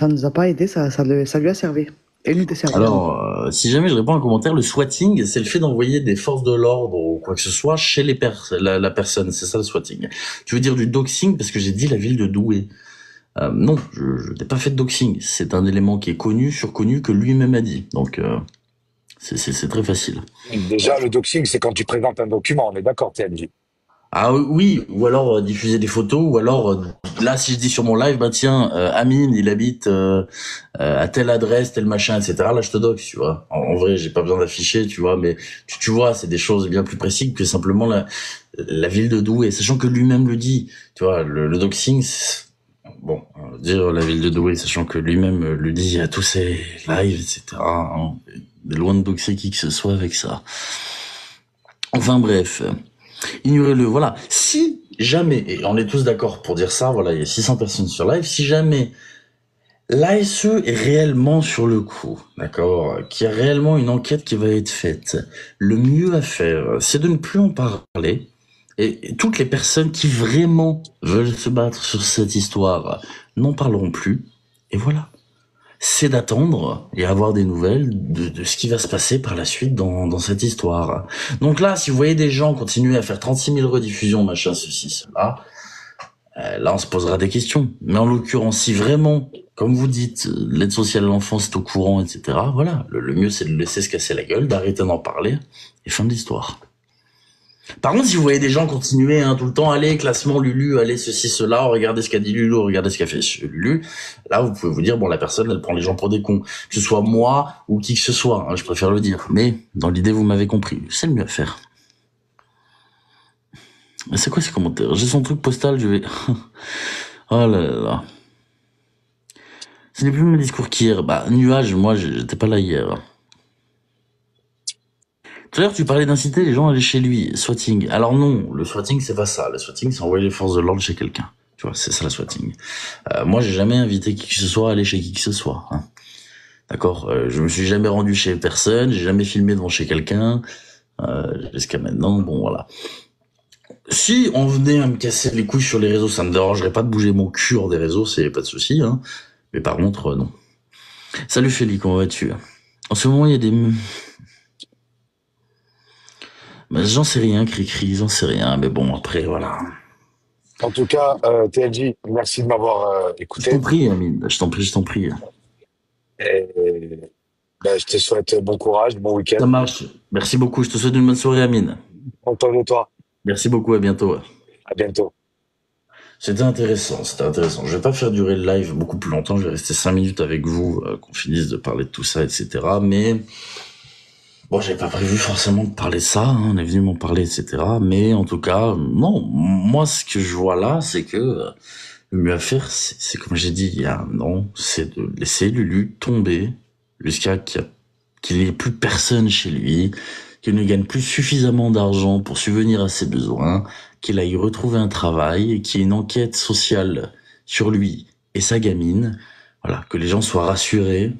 nous a pas aidé, ça lui a servi. Et lui desservi. Alors, si jamais je réponds à un commentaire, le swatting, c'est le fait d'envoyer des forces de l'ordre ou quoi que ce soit chez la personne. C'est ça le swatting. Tu veux dire du doxing parce que j'ai dit la ville de Douai. Non, je n'ai pas fait de doxing. C'est un élément qui est connu, surconnu, que lui-même a dit. Donc, c'est très facile. Déjà, le doxing, c'est quand tu présentes un document. On est d'accord, TNJ. Ah oui, ou alors diffuser des photos, ou alors là si je dis sur mon live, bah tiens, Amine, il habite à telle adresse, tel machin, etc. Là je te doxe, tu vois. En vrai, j'ai pas besoin d'afficher, tu vois, mais tu vois, c'est des choses bien plus précises que simplement la ville de Douai, sachant que lui-même le dit, tu vois, le doxing, bon, dire la ville de Douai, sachant que lui-même le dit à tous ses lives, etc. Hein, loin de doxer qui que ce soit avec ça. Enfin bref. Ignorez-le, voilà. Si jamais, et on est tous d'accord pour dire ça, voilà, il y a 600 personnes sur live, si jamais l'ASE est réellement sur le coup, d'accord, qu'il y a réellement une enquête qui va être faite, le mieux à faire, c'est de ne plus en parler. Et toutes les personnes qui vraiment veulent se battre sur cette histoire n'en parleront plus. Et voilà. C'est d'attendre et avoir des nouvelles de ce qui va se passer par la suite dans cette histoire. Donc là, si vous voyez des gens continuer à faire 36 000 rediffusions, machin, ceci, cela, là, on se posera des questions. Mais en l'occurrence, si vraiment, comme vous dites, l'aide sociale à l'enfance est au courant, etc., voilà, le mieux, c'est de le laisser se casser la gueule, d'arrêter d'en parler, et fin de l'histoire. Par contre, si vous voyez des gens continuer tout le temps, allez, classement Lulu, allez, ceci, cela, regardez ce qu'a dit Lulu, regardez ce qu'a fait Lulu, là, vous pouvez vous dire, bon, la personne, elle prend les gens pour des cons. Que ce soit moi ou qui que ce soit, je préfère le dire. Mais, dans l'idée, vous m'avez compris. C'est le mieux à faire. Mais c'est quoi ces commentaires? J'ai son truc postal, je vais... Oh là là là. Ce n'est plus le même discours qu'hier. Bah, nuage, moi, j'étais pas là hier. Tout à l'heure, tu parlais d'inciter les gens à aller chez lui, swatting. Alors non, le swatting, c'est pas ça. Le swatting, c'est envoyer les forces de l'ordre chez quelqu'un. Tu vois, c'est ça le swatting. Moi, j'ai jamais invité qui que ce soit à aller chez qui que ce soit. Hein. D'accord. Je me suis jamais rendu chez personne. J'ai jamais filmé devant chez quelqu'un. Jusqu'à maintenant, bon, voilà. Si on venait à me casser les couilles sur les réseaux, ça me dérangerait pas de bouger mon cul hors des réseaux, c'est pas de souci. Hein. Mais par contre, non. Salut Félix, comment vas-tu? En ce moment, il y a des... Bah, j'en sais rien, Cricri, j'en sais rien, mais bon, après, voilà. En tout cas, TLJ, merci de m'avoir Je t'en écouté. prie, Amine, je t'en prie, je t'en prie. Et ben, je te souhaite bon courage, bon Ça week-end. marche. Merci beaucoup, je te souhaite une bonne soirée, Amine. Content de toi. Merci beaucoup, à bientôt. À bientôt. C'était intéressant, c'était intéressant. Je vais pas faire durer le live beaucoup plus longtemps, je vais rester 5 minutes avec vous, qu'on finisse de parler de tout ça, etc. Mais, bon, j'avais pas prévu forcément de parler de ça, hein, on est venu m'en parler, etc. Mais en tout cas, non, moi, ce que je vois là, c'est que le mieux à faire, c'est comme j'ai dit il y a un an, c'est de laisser Lulu tomber jusqu'à qu'il n'y ait plus personne chez lui, qu'il ne gagne plus suffisamment d'argent pour subvenir à ses besoins, qu'il aille retrouver un travail, qu'il y ait une enquête sociale sur lui et sa gamine, voilà, que les gens soient rassurés.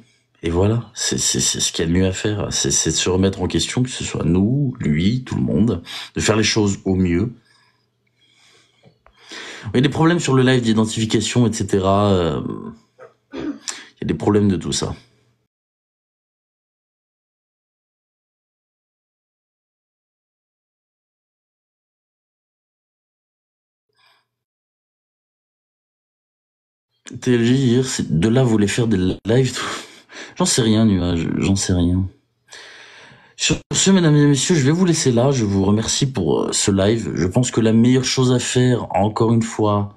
Et voilà, c'est ce qu'il y a de mieux à faire, c'est de se remettre en question, que ce soit nous, lui, tout le monde, de faire les choses au mieux. Il y a des problèmes sur le live d'identification, etc. Il y a des problèmes de tout ça. TLG hier, de là voulait faire des lives. J'en sais rien, Nuage, j'en sais rien. Sur ce, mesdames et messieurs, je vais vous laisser là. Je vous remercie pour ce live. Je pense que la meilleure chose à faire, encore une fois,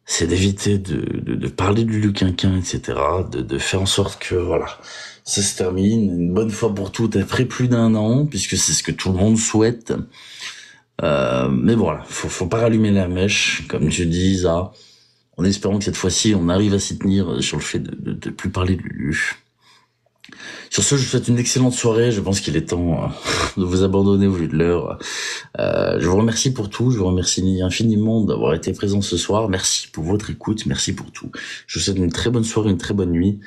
c'est d'éviter de parler du Luquinquin, etc. De faire en sorte que, voilà, ça se termine une bonne fois pour toutes après plus d'un an, puisque c'est ce que tout le monde souhaite. Mais voilà, faut pas rallumer la mèche, comme tu dis, Isa, en espérant que cette fois-ci, on arrive à s'y tenir sur le fait de plus parler de Lulu. Sur ce, je vous souhaite une excellente soirée. Je pense qu'il est temps de vous abandonner au vu de l'heure. Je vous remercie pour tout. Je vous remercie infiniment d'avoir été présent ce soir. Merci pour votre écoute. Merci pour tout. Je vous souhaite une très bonne soirée, une très bonne nuit.